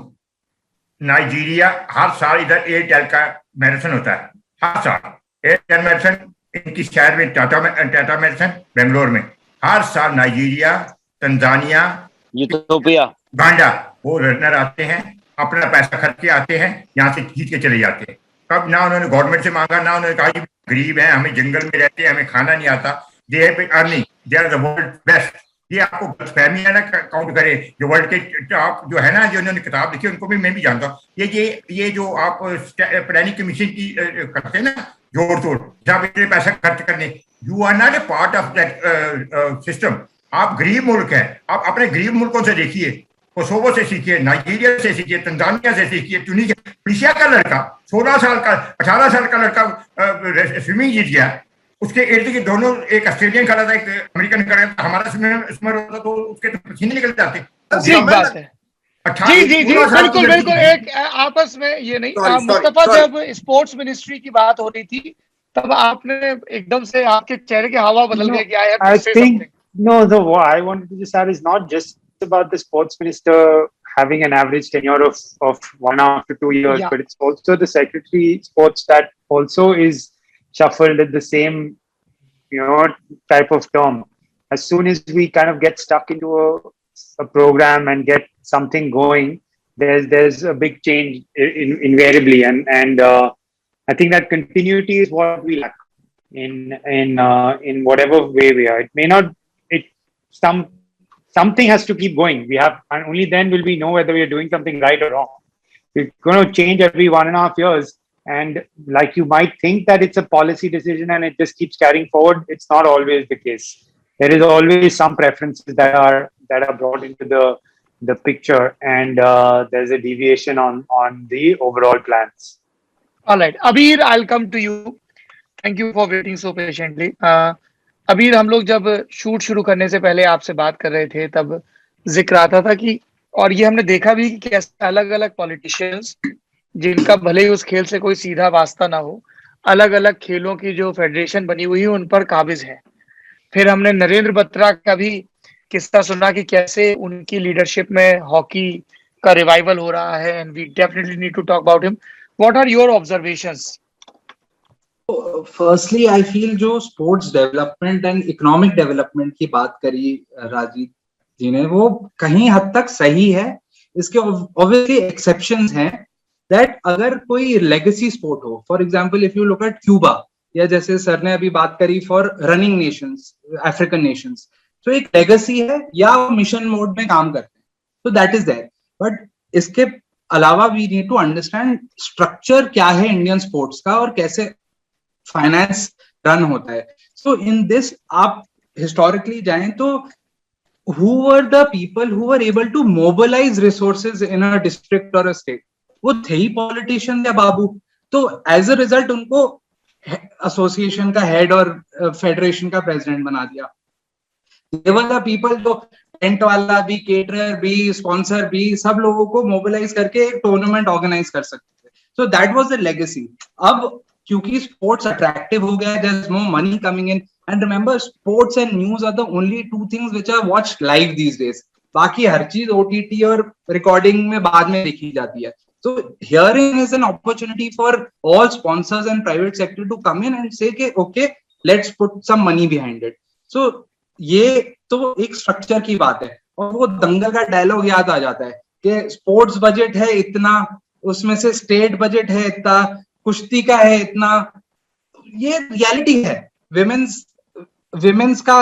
नाइजीरिया हर साल इधर एयरटेल का मैराथन होता है, हर साल एयरटेल मैराथन इनकी शहर में टाटा मैराथन बेंगलोर में, हर साल नाइजीरिया, तंजानिया, इथियोपिया, गांडा, वो रनर आते हैं, अपना पैसा खर्च के आते हैं, यहाँ से जीत के चले जाते हैं। कब ना उन्होंने गवर्नमेंट से मांगा, ना उन्होंने कहा गरीब हैं, हमें जंगल में रहते हैं, हमें खाना नहीं आता। They have been earning, they are the world best. ये आपको गलतफहमी है ना काउंट करे। जो वर्ल्ड के टॉप जो है ना, जो उन्होंने किताब लिखी उनको भी मैं भी जानता हूँ। ये जो आप प्लानिंग कमीशन की करते हैं ना जोड़ तोड़, जब इतने पैसा खर्च करने, you are not a part of that system. आप गरीब मुल्क है, आप अपने गरीब मुल्कों से देखिए, कोसोवो से सीखिए, नाइजीरिया से सीखिए, तंजानिया से सीखिए, ट्यूनीशिया का लड़का 16 साल का 18 साल का लड़का स्विमिंग जीत गया। उसके इर्द गिर्द दोनों, एक ऑस्ट्रेलियन खड़ा था, एक अमेरिकन खड़ा था। हमारा स्विमर होता तो उसके तो पसीने निकल जाते। ठीक बात है। जी बिल्कुल बिल्कुल। एक आपस में ये नहीं, मुस्तफा जब स्पोर्ट्स मिनिस्ट्री की बात हो रही थी तब आपने एकदम से आपके चेहरे के हावा बदल गए कि I think no, what I wanted to just add is not just about the sports minister having an average tenure of 1.5 to 2 years, but it's also the secretary sports that also is shuffled at the same, type of term. As soon as we kind of get stuck into a program and get something going, there's a big change invariably, and I think that continuity is what we lack in whatever way we are. It may not. Something has to keep going. We have, and only then will we know whether we are doing something right or wrong. We're going to change every 1.5 years, and like you might think that it's a policy decision and it just keeps carrying forward. It's not always the case. There is always some preferences that are brought into the picture, and there's a deviation on the overall plans. All right, Abir, I'll come to you. Thank you for waiting so patiently. अबीर, हम लोग जब shoot शुरू करने से पहले आपसे बात कर रहे थे तब जिक्र आता था कि, और ये हमने देखा भी कि कैसे अलग अलग पॉलिटिशियंस जिनका भले ही उस खेल से कोई सीधा वास्ता ना हो, अलग अलग खेलों की जो फेडरेशन बनी हुई है उन पर काबिज है। फिर हमने नरेंद्र बत्रा का भी किस्सा सुना कि कैसे उनकी लीडरशिप में हॉकी का रिवाइवल हो रहा है, and we definitely need to talk about him. What are your observations? Firstly I feel जो sports development and economic development की बात करी राजीव जी ने, वो कहीं हद तक सही है। इसके ऑब्वियसली एक्सेप्शंस हैं, दैट अगर कोई लेगेसी स्पोर्ट हो, for example if you look at Cuba, या जैसे सर ने अभी बात करी for running Nations, African Nations, तो एक लेगेसी है या मिशन मोड में काम करते हैं, तो दैट इज देयर। बट इसके अलावा we need to understand structure क्या है इंडियन स्पोर्ट्स का और कैसे फाइनेंस रन होता है। सो इन दिस आप हिस्टोरिकली जाएं तो who were the people who were able to mobilize resources in a district or a state? वो थे ही पॉलिटिशियन या बाबू। तो एज अ रिजल्ट उनको एसोसिएशन का हेड और फेडरेशन का प्रेसिडेंट बना दिया। They were the people जो टेंट वाला भी, केटरर भी, स्पॉन्सर भी, सब लोगों को मोबिलाइज करके एक टूर्नामेंट ऑर्गेनाइज कर सकते थे। So that was the legacy. अब क्योंकि स्पोर्ट्स अट्रैक्टिव हो गया, there is more money coming in, and remember sports and news are the only two things which are watched live these days. बाकी हर चीज ओटीटी और रिकॉर्डिंग में बाद में देखी जाती है। So herein is an opportunity for all sponsors and private sector to come in and say कि okay, let's put some money behind it. So ये तो एक स्ट्रक्चर की बात है। और वो दंगल का डायलॉग याद आ जाता है कि स्पोर्ट्स बजट है इतना, उसमें से स्टेट बजट है इतना, कुश्ती का है इतना। ये रियलिटी है, विमेंस का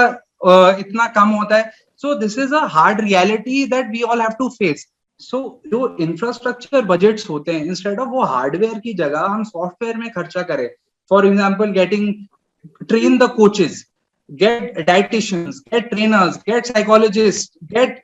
इतना कम होता है। So this is a hard reality that we all have to face. So जो इंफ्रास्ट्रक्चर बजट्स होते हैं, इंस्टेड ऑफ वो हार्डवेयर की जगह हम सॉफ्टवेयर में खर्चा करें। For example getting train the coaches, get dietitians, get trainers, get psychologists, get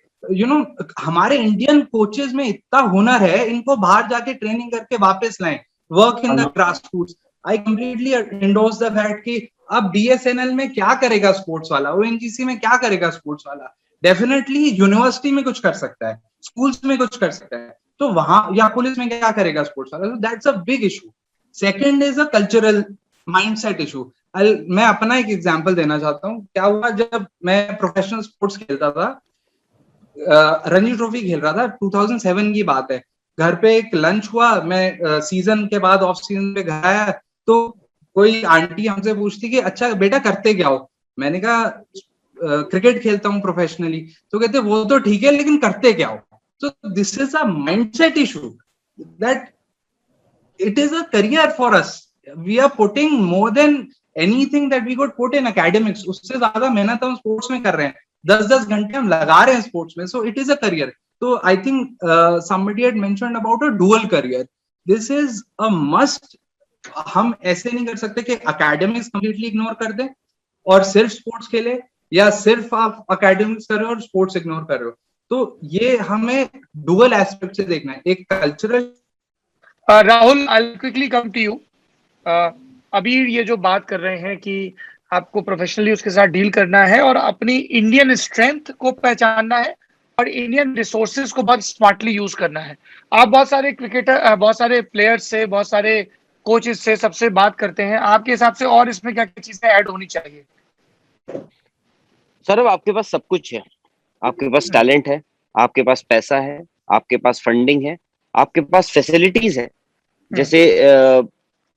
हमारे इंडियन कोचेस में इतना हुनर है, इनको बाहर जाके ट्रेनिंग करके वापस लाएं, work in the grassroots. I completely endorse the fact कि अब बीएसएनएल में क्या करेगा स्पोर्ट्स वाला, ओएनजीसी में क्या करेगा स्पोर्ट्स वाला। डेफिनेटली यूनिवर्सिटी में कुछ कर सकता है, स्कूल्स में कुछ कर सकता है, तो वहां या पुलिस में क्या करेगा स्पोर्ट्स वाला। That's a big issue. Second is a cultural mindset issue. मैं अपना एक एग्जांपल देना चाहता हूँ। क्या हुआ, जब मैं प्रोफेशनल स्पोर्ट्स खेलता था, रणजी ट्रॉफी खेल रहा था, 2007 की बात है। घर पे एक लंच हुआ, मैं सीजन के बाद ऑफ सीजन पे घर आया तो कोई आंटी हमसे पूछती कि अच्छा बेटा करते क्या हो। मैंने कहा क्रिकेट खेलता हूँ प्रोफेशनली। तो कहते वो तो ठीक है लेकिन करते क्या हो। So this is a mindset issue that it is a career for us. We are putting more than anything that we could put in academics, उससे ज्यादा मेहनत हम स्पोर्ट्स में कर रहे हैं। 10-10 घंटे हम लगा रहे हैं स्पोर्ट्स में, so it is a career. तो I think somebody had mentioned about a dual career. This is a must. हम ऐसे नहीं कर सकते कि एकेडमिक्स कंप्लीटली इग्नोर कर दें और सिर्फ स्पोर्ट्स खेले, या सिर्फ आप एकेडमिक्स कर रहे हो और स्पोर्ट्स इग्नोर कर रहे हो. तो ये हमें डुअल एस्पेक्ट से देखना है, एक cultural. Rahul, I will quickly come to you. अभी ये जो बात कर रहे हैं कि आपको प्रोफेशनली उसके साथ डील करना है और अपनी इंडियन स्ट्रेंथ को पहचानना है और इंडियन रिसोर्सेज को बहुत स्मार्टली यूज करना है. आप बहुत सारे क्रिकेटर, बहुत सारे प्लेयर्स से, बहुत सारे कोचेस से, सबसे बात करते हैं. आपके हिसाब से और इसमें क्या क्या चीजें ऐड होनी चाहिए? सर, अब आपके पास सब कुछ है. आपके पास टैलेंट है, आपके पास पैसा है, आपके पास फंडिंग है, आपके पास फैसिलिटीज है. जैसे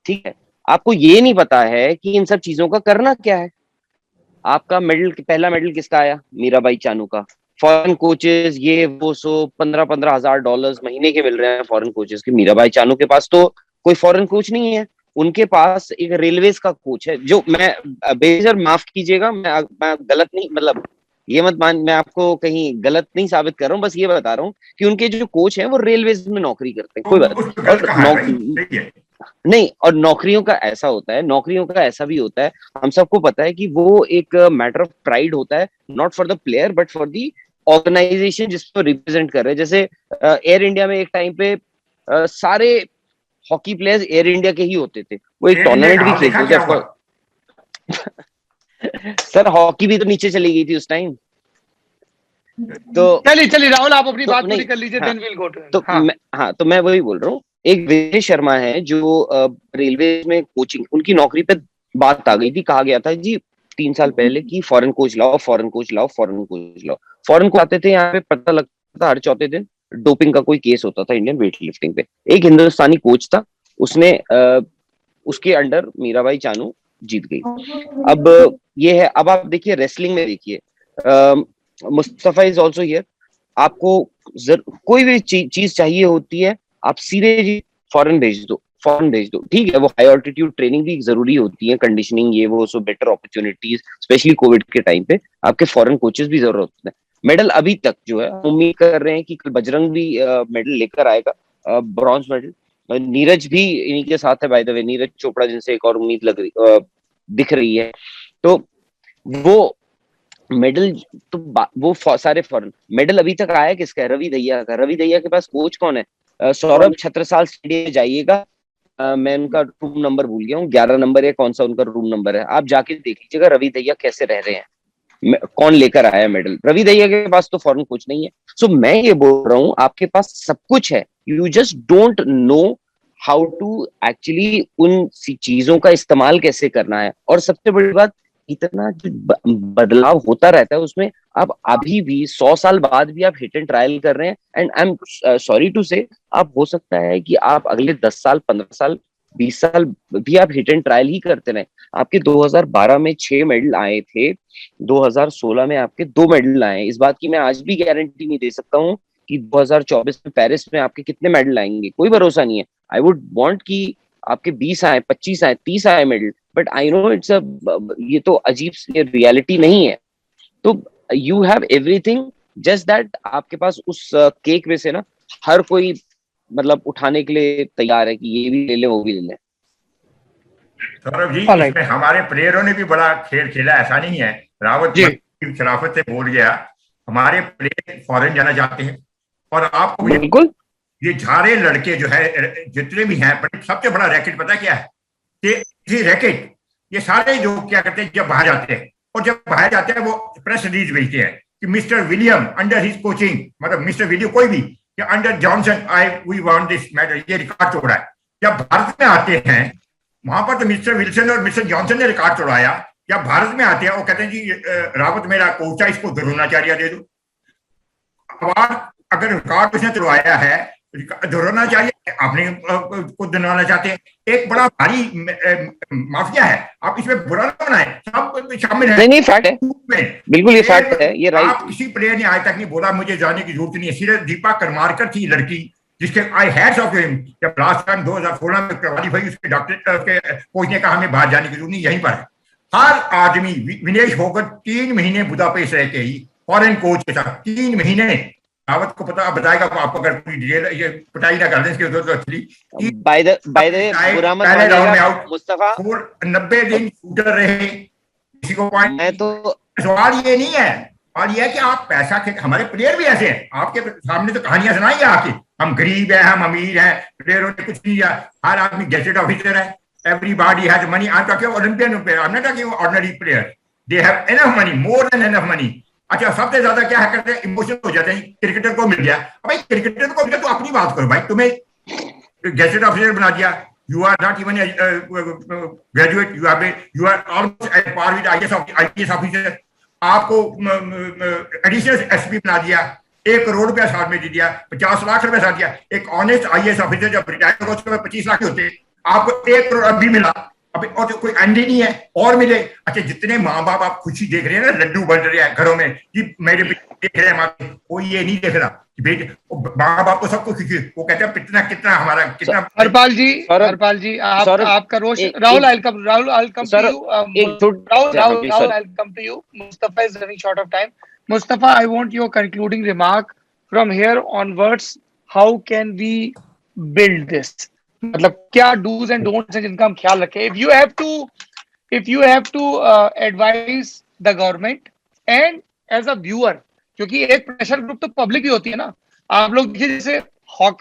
ठीक है, आपको ये नहीं पता है कि इन सब चीजों का करना क्या है. आपका मेडल, पहला मेडल किसका आया? मीराबाई चानू का. फॉरेन कोचेस ये वो सो $15,000 महीने के मिल रहे हैं फॉरेन कोचेस के. मीराबाई चानू के पास तो कोई फॉरेन कोच नहीं है. उनके पास एक रेलवेज का कोच है, जो मैं बेशर माफ कीजिएगा, मैं गलत नहीं, मतलब ये मत मान, मैं आपको कहीं गलत नहीं साबित कर रहा हूँ, बस ये बता रहा हूँ कि उनके जो कोच हैं वो रेलवेज में नौकरी करते हैं. कोई बात नहीं. और नौकरियों का ऐसा होता है, नौकरियों का ऐसा भी होता है, हम सबको पता है कि वो एक मैटर ऑफ प्राइड होता है, not for the player but for the organisation जिसको रिप्रेजेंट कर रहे हैं. जैसे एयर इंडिया में एक टाइम पे सारे हॉकी प्लेयर्स एयर इंडिया के ही होते थे. वो एक टूर्नामेंट भी खेलते थे. सर, हॉकी भी तो नीचे चली गई थी उस टाइम. तो चलिए राहुल, आप अपनी बात पूरी कर लीजिए, देन विल गो टू. तो मैं वही बोल रहा हूँ. एक विजय शर्मा है जो रेलवे में कोचिंग, उनकी नौकरी पे बात आ गई थी. कहा गया था जी 3 साल पहले कि फॉरेन कोच लाओ, फॉरेन कोच लाओ, फॉरेन कोच लाओ. फॉरेन को आते थे, यहाँ पे पता लगता था हर चौथे दिन डोपिंग का कोई केस होता था इंडियन वेट लिफ्टिंग पे. एक हिंदुस्तानी कोच था, उसने उसके अंडर मीराबाई चानू जीत गई. अब ये है. अब आप देखिए रेसलिंग में, देखिए मुस्तफा इज ऑल्सो हियर. आपको कोई भी चीज चाहिए होती है, आप सीधे जी फॉरेन भेज दो. ठीक है, वो हाई ऑल्टीट्यूड ट्रेनिंग भी जरूरी होती है, कंडीशनिंग ये वो, so better opportunities, specially Covid के टाइम पे आपके फॉरेन कोचेस भी जरूरत होते हैं. मेडल अभी तक जो है, उम्मीद कर रहे हैं कि कल बजरंग भी मेडल लेकर आएगा, ब्रॉन्ज मेडल. नीरज भी इन्हीं के साथ है, by the way, Neeraj Chopra, जिनसे एक और उम्मीद दिख रही है. तो वो मेडल तो वो सारे फॉरेन मेडल अभी तक आया किसका है? रवि दहिया का. रवि दहिया के पास कोच कौन है? सौरभ छत्रसाल स्टेडियम जाइएगा, मैं उनका रूम नंबर भूल गया हूँ, 11 नंबर है, कौन सा उनका रूम नंबर है, आप जाके देख लीजिएगा रवि दहिया कैसे रह रहे हैं, कौन लेकर आया मेडल. रवि दहिया के पास तो फॉरेन कोच नहीं है. सो मैं ये बोल रहा हूँ, आपके पास सब कुछ है, you just don't know how to actually उन चीजों का इस्तेमाल कैसे करना है. और सबसे बड़ी बात, इतना जो बदलाव होता रहता है उसमें आप अभी भी 100 साल बाद भी आप हिट एंड ट्रायल कर रहे हैं. And I am sorry to say, आप हो सकता है कि आप अगले 10 साल, 15 साल, 20 साल भी आप हिट एंड ट्रायल ही करते रहे. आपके 2012 में 6 मेडल आए थे, 2016 में आपके 2 मेडल आए. इस बात की मैं आज भी गारंटी नहीं दे सकता हूँ कि 2024 में पेरिस में आपके कितने मेडल आएंगे, कोई भरोसा नहीं है. आई वुड वांट कि आपके 20 आए, 25 आए, 30 आए medal, but I know it's ये तो अजीब रियलिटी नहीं है. तो you have everything, just that आपके पास उस केक में से ना हर कोई मतलब उठाने के लिए तैयार है कि ये भी ले ले, वो भी ले ले. सौरभ जी, इसमें हमारे प्लेयरों ने भी बड़ा खेल खेला, ऐसा नहीं है. रावत जी शराफत से बोल गया, हमारे प्लेयर फॉरेन जाना चाहते हैं. और आपको बिल्कुल, ये झारे लड़के जो है जितने भी हैं, सबसे बड़ा रैकेट पता क्या है? ये रैकेट, ये सारे जो क्या करते हैं, जब बाहर जाते हैं, और जब बाहर जाते हैं वो प्रेस रिलीज भेजते हैं कि mister William under his coaching, मतलब मिस्टर विलियम कोई भी, कि under Johnson we want this medal, ये रिकॉर्ड तोड़ा है. जब भारत में आते हैं, वहां पर तो मिस्टर विल्सन और मिस्टर जॉनसन ने रिकॉर्ड तोड़ाया. जब भारत में आते हैं वो कहते हैं जी रावत मेरा कोच है, इसको द्रोणाचार्य दे दो. अवार्ड अगर रिकॉर्ड उसने तोड़वाया है, द्रोणाचार्य आपने को दिलवाना चाहते हैं. एक बड़ा भारी माफिया है, आप इसमें बुरा ना बनाए, सब शामिल है. नहीं फैक्ट है, बिल्कुल ये फैक्ट है, ये राइट. आप किसी प्लेयर ने आज तक नहीं बोला मुझे जाने की जरूरत नहीं है. सिर्फ दीपा करमारकर थी लड़की जिसके आई हैट्स ऑफ हिम, जब लास्ट टाइम 2016 में क्वालीफाई, उसके डॉक्टर के कोच ने कहा हमें बाहर जाने की जरूरत नहीं, यहीं पर है. हर आदमी, विनेश फोगट 3 महीने बुदापेस्ट रह के ही फॉरेन कोच के साथ 3 महीने। रावत को पता बताएगा आपको, अगर कोई डिटेल ये पिटाई ना कर दें इसके तो एक्चुअली बाय द बुरा मत मानिएगा मुस्तफा, 90 दिन शूटर रहे, किसी को पॉइंट। मैं तो सवाल ये नहीं है, सवाल ये है कि आप पैसा हमारे प्लेयर भी ऐसे हैं, आपके सामने तो कहानियां सुनाई है आपकी, हम गरीब हैं, हम अमीर हैं, प्लेयरों ने कुछ नहीं किया, हर आदमी गैजेट ऑफिसर है, everybody has money. I'm talking about Olympian player, I'm not talking about ordinary player. They have enough money, more than enough money. अच्छा, सबसे ज्यादा क्या करते हैं, इमोशनल हो जाते हैं। क्रिकेटर को मिल गया, भाई क्रिकेटर को मिल गया तो अपनी बात करो भाई, तुम्हें गैजेट ऑफिसर बना दिया, you are not even a graduate, you are almost at par with IAS officer, आपको एडिशनल एसपी बना दिया, 1 करोड़ रुपया साथ में दे दिया, 50 लाख रुपया साथ दिया। एक ऑनेस्ट IAS ऑफिसर जब रिटायर होगा उसके 25 लाख होते, आपको 1 करोड़ अभी मिला, अभी और तो कोई एंड ही नहीं है और मिले। अच्छा, जितने माँ बाप आप खुशी देख रहे हैं ना, लड्डू बन रहे हैं घरों में कि मेरे बेटे देख रहे हैं, हमारे कोई ये नहीं देख रहा कि बेटे, माँ बाप को सबको खुशी, वो कहते हैं कितना हमारा कितना। हरपाल जी आपका रोश, Rahul I'll come to you. Mustafa is running short of time. Mustafa, I want your concluding remark from here onwards. How can we build this? मतलब क्या डूज एंड डोंट्स हैं जिनका हम ख्याल रखें? If you have to advise the government and as a viewer, क्योंकि एक pressure group तो पब्लिक ही होती है ना। आप लोग देखिए, जैसे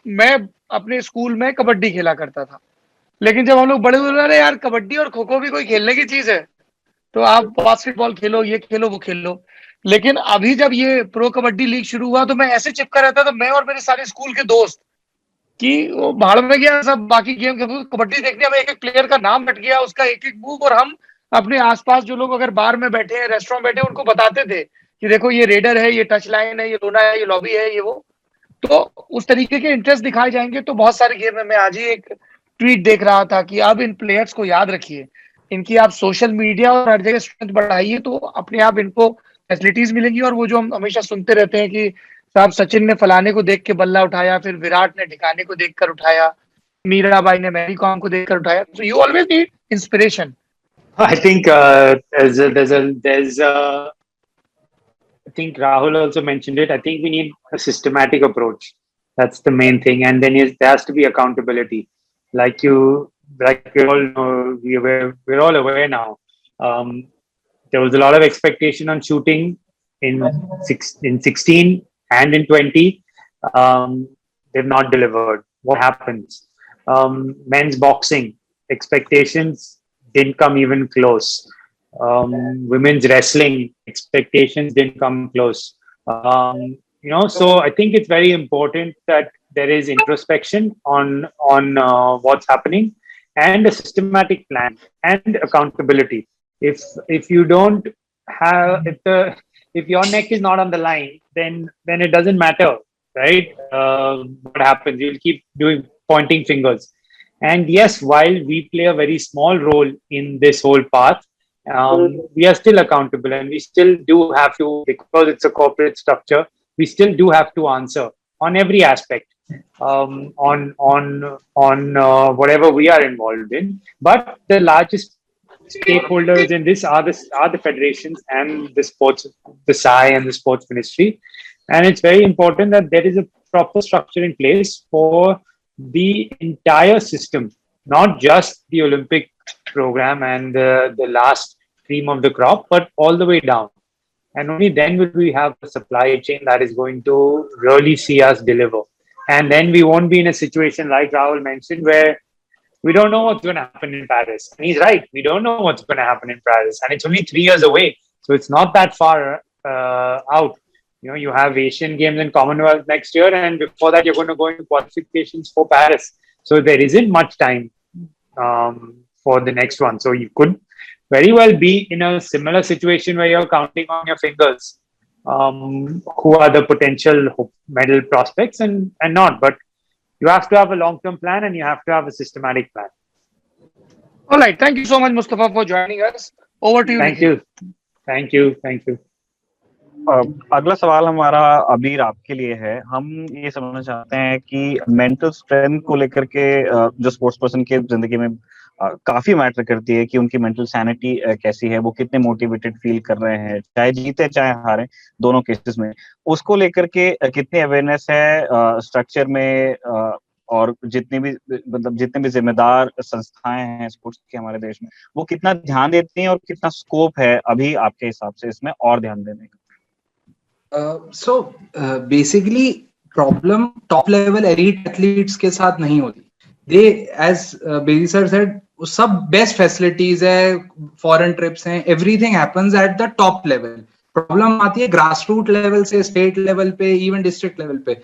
मैं अपने स्कूल में कबड्डी खेला करता था, लेकिन जब हम लोग बड़े हुए, अरे यार कबड्डी और खो खो भी कोई खेलने की चीज है, तो आप बास्केटबॉल खेलो, ये खेलो, वो खेलो। लेकिन अभी जब ये प्रो कबड्डी लीग शुरू हुआ तो मैं ऐसे चिपका रहता था, मैं और मेरे सारे स्कूल के दोस्त, कि वो भाड़ में गया सब बाकी गेम के, कबड्डी देखने में एक एक प्लेयर का नाम हट गया, उसका एक एक मूव, और हम अपने आसपास जो लोग अगर बार में बैठे हैं, रेस्टोरेंट बैठे हैं, उनको बताते थे कि देखो ये रेडर है, ये टच लाइन है, ये लोना है, ये लॉबी है, ये वो। तो उस तरीके के इंटरेस्ट दिखाए जाएंगे तो बहुत सारे गेम में। मैं आज ही एक ट्वीट देख रहा था कि अब इन प्लेयर्स को याद रखिए, इनकी आप सोशल मीडिया और हर जगह स्ट्रेंथ बढ़ाइए तो अपने आप इनको फैसिलिटीज मिलेंगी। और वो जो हम हमेशा सुनते रहते हैं कि साहब सचिन ने फलाने को देख के बल्ला उठाया, फिर विराट ने ठिकाने को देखकर उठाया, मीराबाई ने मैरी कॉम को देखकर उठाया, so you always need inspiration. I think I think Rahul also mentioned it. I think we need a systematic approach. That's the main thing, and then there has to be accountability. Like we all know, we're all aware now. There was a lot of expectation on shooting in 16 and in 20. They've not delivered. What happens? Men's boxing expectations didn't come even close. Women's wrestling expectations didn't come close. So I think it's very important that there is introspection on what's happening and a systematic plan and accountability. If you don't have, if your neck is not on the line, then it doesn't matter, right? What happens? You'll keep pointing fingers. And yes, while we play a very small role in this whole path, we are still accountable, and we still do have to, because it's a corporate structure, we still do have to answer on every aspect, on whatever we are involved in. But the largest stakeholders in this are the federations and the sports, the SAI and the sports ministry. And it's very important that there is a proper structure in place for the entire system, not just the Olympic program and the last cream of the crop, but all the way down. And only then will we have a supply chain that is going to really see us deliver. And then we won't be in a situation like Rahul mentioned, where we don't know what's going to happen in Paris. And he's right. We don't know what's going to happen in Paris. And it's only 3 years away. So it's not that far out. You have Asian Games and Commonwealth next year. And before that, you're going to go into qualifications for Paris. So there isn't much time for the next one. So you could very well be in a similar situation where you're counting on your fingers who are the potential medal prospects and not. But you have to have a long-term plan, and you have to have a systematic plan. All right. Thank you so much, Mustafa, for joining us. Over to you. Thank you. अगला सवाल हमारा अबीर आपके लिए है। हम ये समझना चाहते हैं कि मेंटल स्ट्रेंथ को लेकर के जो स्पोर्ट्स पर्सन के जिंदगी में काफी मैटर करती है कि उनकी मेंटल सैनिटी कैसी है, वो कितने मोटिवेटेड फील कर रहे हैं, चाहे जीते चाहे हारे, दोनों केसेस में। उसको लेकर के कितनी अवेयरनेस है स्ट्रक्चर में, और जितने भी जिम्मेदार संस्थाएं हैं स्पोर्ट्स की हमारे देश में, वो कितना ध्यान देती हैं और कितना स्कोप है अभी आपके हिसाब से इसमें और ध्यान देने का? So basically problem top level elite athletes के साथ नहीं होती। दे एज बेदी सर सेड, सब बेस्ट फैसिलिटीज है, फॉरेन ट्रिप्स हैं, everything happens at the top level. Problem आती है ग्रास रूट लेवल से, स्टेट लेवल पे, इवन डिस्ट्रिक्ट लेवल पे।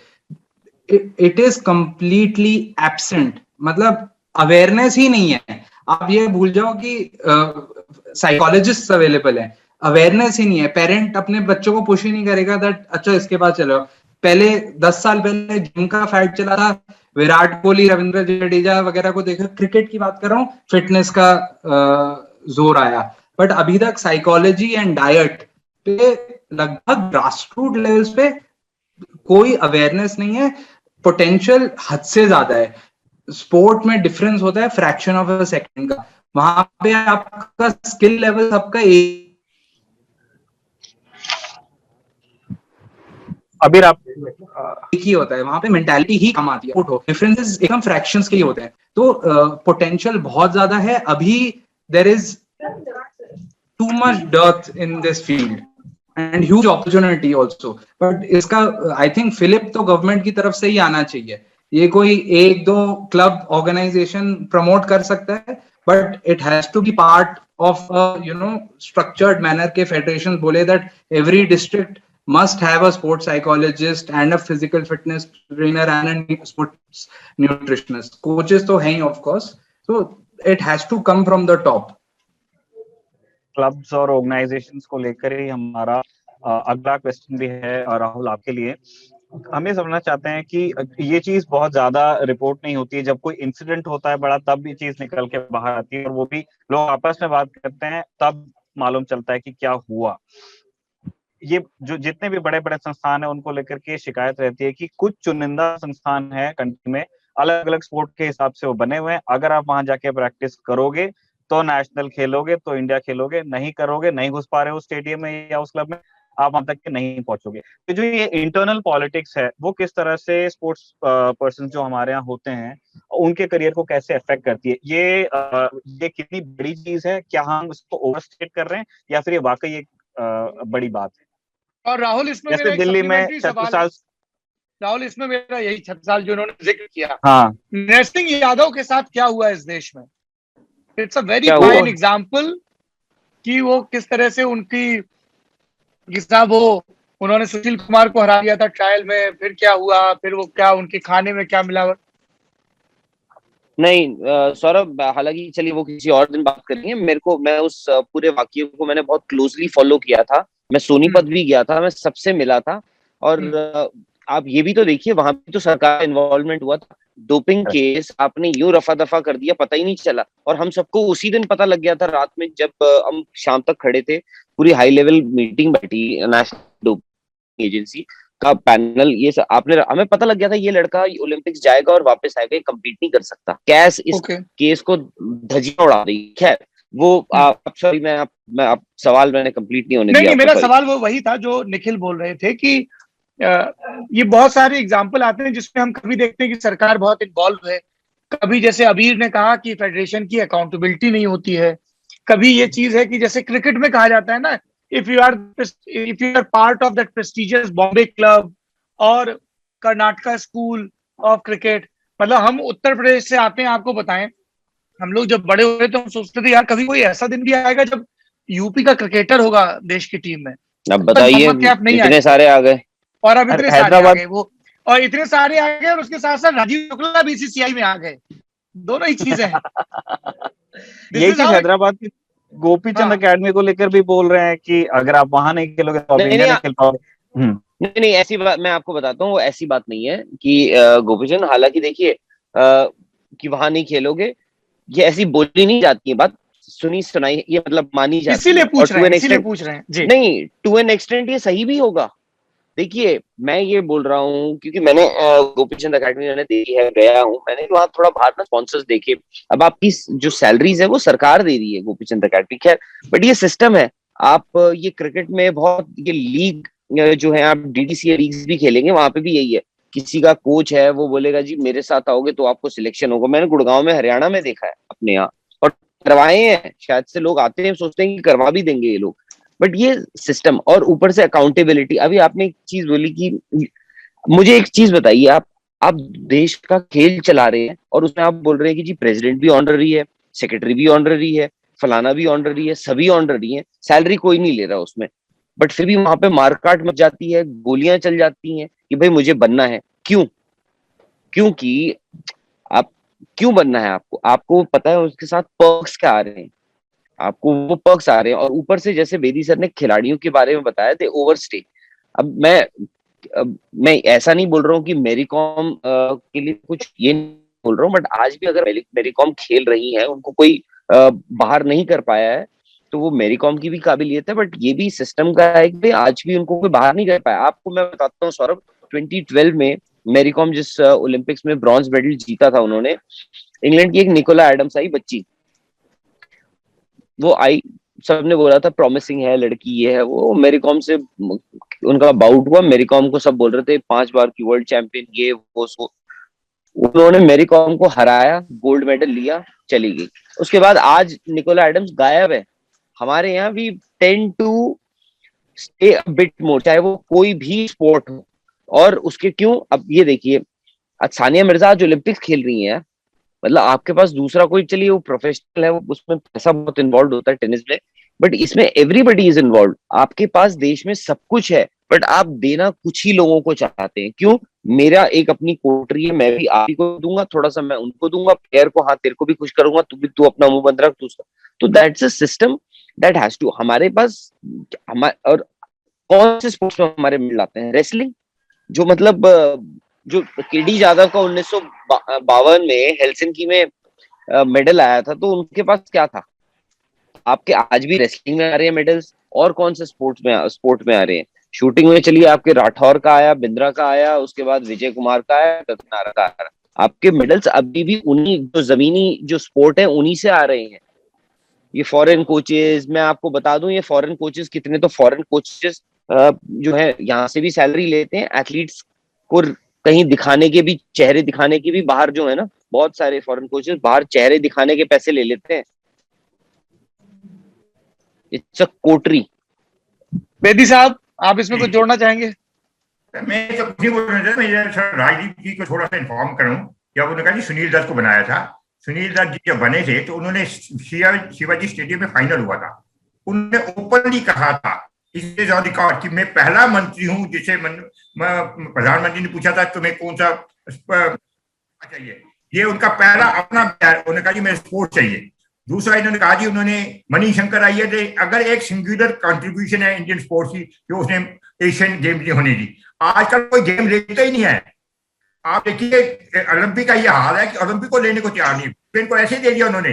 इट इज कंप्लीटली एब्सेंट, मतलब अवेयरनेस ही नहीं है। आप ये भूल जाओ कि साइकोलॉजिस्ट अवेलेबल है, अवेयरनेस ही नहीं है। पेरेंट अपने बच्चों को पुश ही नहीं करेगा दैट अच्छा इसके बाद चलो। पहले 10 साल पहले जिम का फैट चला था, विराट कोहली, रविंद्र जडेजा वगैरह को देखो। क्रिकेट की बात कर रहा हूँ, फिटनेस का जोर आया, बट अभी तक साइकोलॉजी एंड डाइट पे लगभग ग्रासरूट लेवल्स पे कोई अवेयरनेस नहीं है। पोटेंशियल हद से ज्यादा है। स्पोर्ट में डिफरेंस होता है फ्रैक्शन ऑफ अ सेकंड का, वहां पे आपका स्किल लेवल सबका अबीर आप एक ही होता है, वहां पे मेंटालिटी ही कम आती है। डिफरेंसेस एकदम फ्रैक्शंस के लिए होते हैं। तो पोटेंशियल बहुत ज्यादा है। अभी there is too much dearth in this field and huge opportunity also, but इसका आई थिंक फिलिप तो गवर्नमेंट की तरफ से ही आना चाहिए। ये कोई एक दो क्लब ऑर्गेनाइजेशन प्रमोट कर सकता है, but it has to be part of structured manner के फेडरेशन बोले that every district must have a sports psychologist and a physical fitness trainer and a sports nutritionist. Coaches तो हैं of course, so it has to come from the top. Clubs और organisations को लेकर ही हमारा अगला question भी है राहुल आपके लिए। हम ये समझना चाहते हैं कि ये चीज बहुत ज्यादा रिपोर्ट नहीं होती है, जब कोई इंसिडेंट होता है बड़ा तब ये चीज निकल के बाहर आती है, और वो भी लोग आपस में बात करते हैं तब मालूम चलता है कि क्या हुआ। ये जो जितने भी बड़े बड़े संस्थान है उनको लेकर के शिकायत रहती है कि कुछ चुनिंदा संस्थान है कंट्री में, अलग अलग स्पोर्ट के हिसाब से वो बने हुए हैं। अगर आप वहां जाके प्रैक्टिस करोगे तो नेशनल खेलोगे, तो इंडिया खेलोगे, नहीं करोगे, नहीं घुस पा रहे हो स्टेडियम में या उस क्लब में, आप वहां तक के नहीं पहुंचोगे। तो जो ये इंटरनल पॉलिटिक्स है वो किस तरह से स्पोर्ट्स पर्सन जो हमारे यहाँ होते हैं उनके करियर को कैसे अफेक्ट करती है? ये कितनी बड़ी चीज है? क्या हम उसको ओवरस्टेट कर रहे हैं या फिर ये वाकई एक बड़ी बात है? और राहुल इसमें जैसे दिल्ली में 36 साल, राहुल इसमें मेरा यही 36 साल जो उन्होंने जिक्र किया, हाँ, नरसिंह यादव के साथ क्या हुआ इस देश में। इट्स अ वेरी क्या फाइन हुआ? एग्जाम्पल कि वो किस तरह से उनकी उन्होंने सुशील कुमार को हरा दिया था ट्रायल में, फिर क्या हुआ, फिर वो क्या उनके खाने में क्या मिलावट। नहीं सौरभ, हालांकि चलिए वो किसी और दिन बात करेंगे। मैं उस पूरे वाकये को मैंने बहुत क्लोजली फॉलो किया था। मैं सोनीपत भी गया था, मैं सबसे मिला था। और आप ये भी तो देखिए, वहां भी तो सरकार इन्वॉल्वमेंट हुआ था। डोपिंग केस आपने यूं रफा दफा कर दिया, पता ही नहीं चला। और हम सबको उसी दिन पता लग गया था रात में, जब हम शाम तक खड़े थे, पूरी हाई लेवल मीटिंग बैठी, नेशनल डोपिंग एजेंसी का पैनल, ये हमें पता लग गया था ये लड़का ओलंपिक्स जाएगा और वापस आएगा, कंपीट नहीं कर सकता। कैस इस केस को धज्जियां उड़ा दी। खैर वो सॉरी, मैं सवाल मैंने कंप्लीट नहीं होने दिया। नहीं, मेरा सवाल वो वही था जो निखिल बोल रहे थे कि ये बहुत सारे एग्जाम्पल आते हैं जिसमें हम कभी देखते हैं कि सरकार बहुत इन्वॉल्व है, कभी जैसे अबीर ने कहा कि फेडरेशन की अकाउंटेबिलिटी नहीं होती है, कभी ये चीज है कि जैसे क्रिकेट में कहा जाता है ना, if you are part of that prestigious Bombay club और कर्नाटका स्कूल ऑफ क्रिकेट, मतलब हम उत्तर प्रदेश से आते हैं। आपको बताएं, हम लोग जब बड़े हुए तो हम सोचते थे यार कभी कोई ऐसा दिन भी आएगा जब यूपी का क्रिकेटर होगा देश की टीम में। अब बताइए, इतने सारे आ गए, और अब इतने सारे आ गए वो, और इतने सारे आ गए, और उसके साथ साथ राजीव शुक्ला बीसीसीआई में आ गए। दोनों ही चीजें हैं। यही चीज हैदराबाद की गोपीचंद अकेडमी को लेकर भी बोल रहे हैं कि अगर आप वहां नहीं खेलोगे तो आप इंडिया नहीं खेल पाओगे। नहीं, ऐसी बात मैं आपको बताता हूँ, ऐसी बात नहीं है कि गोपीचंद, हालांकि देखिए कि वहां नहीं खेलोगे, ये ऐसी बोली नहीं जाती है बात। सुनी सुनाई ये मतलब मानी जाती है। इसीलिए पूछ रहे हैं जी। नहीं, टू एन एक्सटेंट ये सही भी होगा। देखिए मैं ये बोल रहा हूँ क्योंकि मैंने गोपीचंद अकेडमी मैंने देखी है, गया हूँ मैंने, वहाँ थोड़ा बाहर ना स्पॉन्सर्स देखे। अब आपकी जो सैलरीज है वो सरकार दे रही है गोपीचंद अकेडमी, खैर बट ये सिस्टम है। आप ये क्रिकेट में बहुत ये लीग जो है, आप डीडीसी लीग्स भी खेलेंगे, वहां पे भी यही है, किसी का कोच है वो बोलेगा जी मेरे साथ आओगे तो आपको सिलेक्शन होगा। मैंने गुड़गांव में हरियाणा में देखा है अपने यहाँ, और करवाए हैं, शायद से लोग आते हैं सोचते हैं कि करवा भी देंगे ये लोग, बट ये सिस्टम और ऊपर से अकाउंटेबिलिटी। अभी आपने एक चीज बोली कि मुझे एक चीज बताइए, आप देश का खेल चला रहे हैं और उसमें आप बोल रहे हैं कि जी प्रेसिडेंट भी ऑनररी है, सेक्रेटरी भी ऑनररी है, फलाना भी ऑनररी है, सभी ऑनररी है, सैलरी कोई नहीं ले रहा उसमें, बट फिर भी वहां पे मारकाट मच जाती है, गोलियां चल जाती हैं कि भाई मुझे बनना है। क्यों? क्योंकि आप क्यों बनना है आपको? आपको पता है उसके साथ पर्क्स क्या आ रहे हैं, आपको वो पर्क्स आ रहे हैं। और ऊपर से जैसे बेदी सर ने खिलाड़ियों के बारे में बताया थे, ओवरस्टे। अब मैं ऐसा नहीं बोल रहा हूँ कि मैरी कॉम के लिए कुछ ये नहीं बोल रहा हूँ, बट आज भी अगर मैरी कॉम खेल रही है, उनको कोई बाहर नहीं कर पाया है, तो वो मैरी कॉम की भी काबिलियत है, बट ये भी सिस्टम का है कि आज भी उनको कोई बाहर नहीं कर पाया। आपको मैं बताता हूँ सौरभ, 2012 में मैरी कॉम जिस ओलंपिक्स में ब्रॉन्ज मेडल जीता था उन्होंने, इंग्लैंड की एक निकोला एडम्स आई बच्ची, वो आई, सबने बोला था प्रॉमिसिंग है लड़की, ये है वो, मैरी कॉम से उनका बाउट हुआ, मैरी कॉम को सब बोल रहे थे 5 बार की वर्ल्ड चैंपियन, ये वो सो, उन्होंने मैरी कॉम को हराया, गोल्ड मेडल लिया, चली गई। उसके बाद आज निकोला एडम्स गायब है। हमारे यहाँ भी tend to stay a bit more, चाहे वो कोई भी स्पोर्ट हो। और उसके क्यों, अब ये देखिए, आज सानिया मिर्जा आज ओलंपिक्स खेल रही है, मतलब आपके पास दूसरा कोई, चलिए वो प्रोफेशनल है, वो उसमें पैसा बहुत इन्वॉल्व होता है टेनिस में, बट इसमें एवरीबडी इज इन्वॉल्व। आपके पास देश में सब कुछ है, बट आप देना कुछ ही लोगों को चाहते हैं। क्यों? मेरा एक अपनी कोटरी है, मैं भी आप ही को दूंगा, थोड़ा सा मैं उनको दूंगा, प्लेयर को हाँ तेरे को भी खुश करूंगा, तू अपना मुंह बंद रख, तो that's a system that has to. हमारे पास और कौन से स्पोर्ट्स में हमारे मेडल आते हैं? रेसलिंग, जो मतलब जो केडी जाधव का 1952 में हेलसिंकी में मेडल आया था, तो उनके पास क्या था? आपके आज भी रेसलिंग में आ रहे हैं मेडल्स, और कौन से स्पोर्ट में आ रहे हैं? शूटिंग में चलिए आपके राठौर का आया, बिंद्रा का आया, उसके बाद विजय कुमार का आया, रत्नारा का आया। आपके मेडल्स अभी भी उन्हीं जो जमीनी जो स्पोर्ट है उन्हीं से आ रहे हैं। ये फॉरेन कोचेस, मैं आपको बता दूं, ये फॉरेन कोचेस कितने, तो फॉरेन कोचेस जो है यहाँ से भी सैलरी लेते हैं, एथलीट्स को कहीं दिखाने के भी, चेहरे दिखाने के भी, बाहर जो है ना, बहुत सारे फॉरेन कोचेस बाहर चेहरे दिखाने के पैसे ले लेते हैं। इट्स अ कोटरी। बेदी साहब, आप इसमें कुछ जोड़ना चाहेंगे? मैं तो कुछ नहीं बोल रहा था, मैं राजदीप जी को थोड़ा सा इन्फॉर्म करूं। जब उन्होंने कहा जी सुनील दत्त को बनाया था, सुनील दत्त जी जब बने थे तो उन्होंने शिवाजी स्टेडियम में फाइनल हुआ था, उन्होंने ओपनली कहा था, इससे रिकॉर्ड, कि मैं पहला मंत्री हूं जिसे प्रधानमंत्री ने पूछा था तुम्हें कौन सा चाहिए, ये उनका पहला अपना, उन्होंने कहा जी मैं स्पोर्ट चाहिए। दूसरा इन्होंने कहा जी, उन्होंने मणिशंकर अय्यर थे, अगर एक सिंगुलर कंट्रीब्यूशन है इंडियन स्पोर्ट्स की, जो उसने एशियन गेम नहीं होने दी। आजकल कोई गेम लेता ही नहीं है। आप देखिए ओलंपिक का ये हाल है कि ओलंपिक को लेने को तैयार नहीं, इनको ऐसे दे दिया उन्होंने।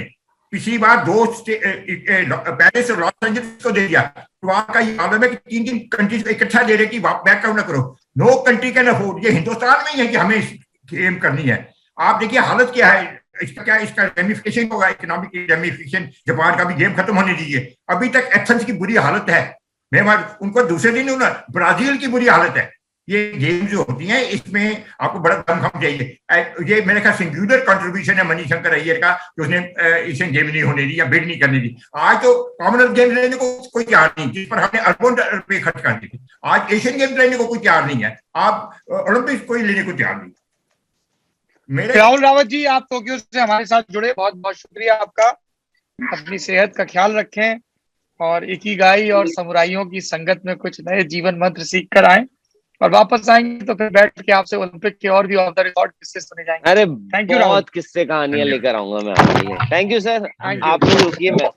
पिछली बार 2 पेरिस और लॉस एंजलिस को दे दिया, तो आपका ये हाल है कि 3 कंट्रीज इकट्ठा दे रहे कि बैकआउट ना करो। नो कंट्री कैन अफोर्ड, ये हिंदुस्तान में ही है कि हमें गेम करनी है। आप देखिए हालत क्या है इसका, क्या इसका रेमिफिकेशन होगा, इकोनॉमिक रेमिफिकेशन। जापान का भी गेम खत्म होने दीजिए, अभी तक एथेंस की बुरी हालत है, मैं उनको दूसरे दिन ब्राजील की बुरी हालत है। ये गेम जो होती हैं इसमें आपको बड़ा दमखम चाहिए। ये मेरे ख्याल सिंगुलर कंट्रीब्यूशन है मणिशंकर अय्यर का, कि उसने एशियन गेम नहीं होने दी या बिड नहीं करने दी। आज तो कॉमनवेल्थ गेम लेने को कोई तैयार नहीं, जिस पर हमने अरबों रुपए खर्च कर दिए, आज एशियन गेम लेने को कोई तैयार नहीं है, आप ओलंपिक्स कोई लेने को तैयार नहीं। राहुल रावत जी, आप टोक्यो से हमारे साथ जुड़े, बहुत बहुत शुक्रिया आपका। अपनी सेहत का ख्याल रखें और इकिगाई और समुराइयों की संगत में कुछ नए जीवन मंत्र सीख कर आए, और वापस आएंगे तो फिर बैठ के आपसे ओलंपिक के और भी ऑफ द रिकॉर्ड किस्से सुने जाएंगे। अरे थैंक यू, बहुत किस्से कहानियां लेकर आऊंगा मैं आपके लिए। थैंक यू सर, आप लोग रुकिए, मैं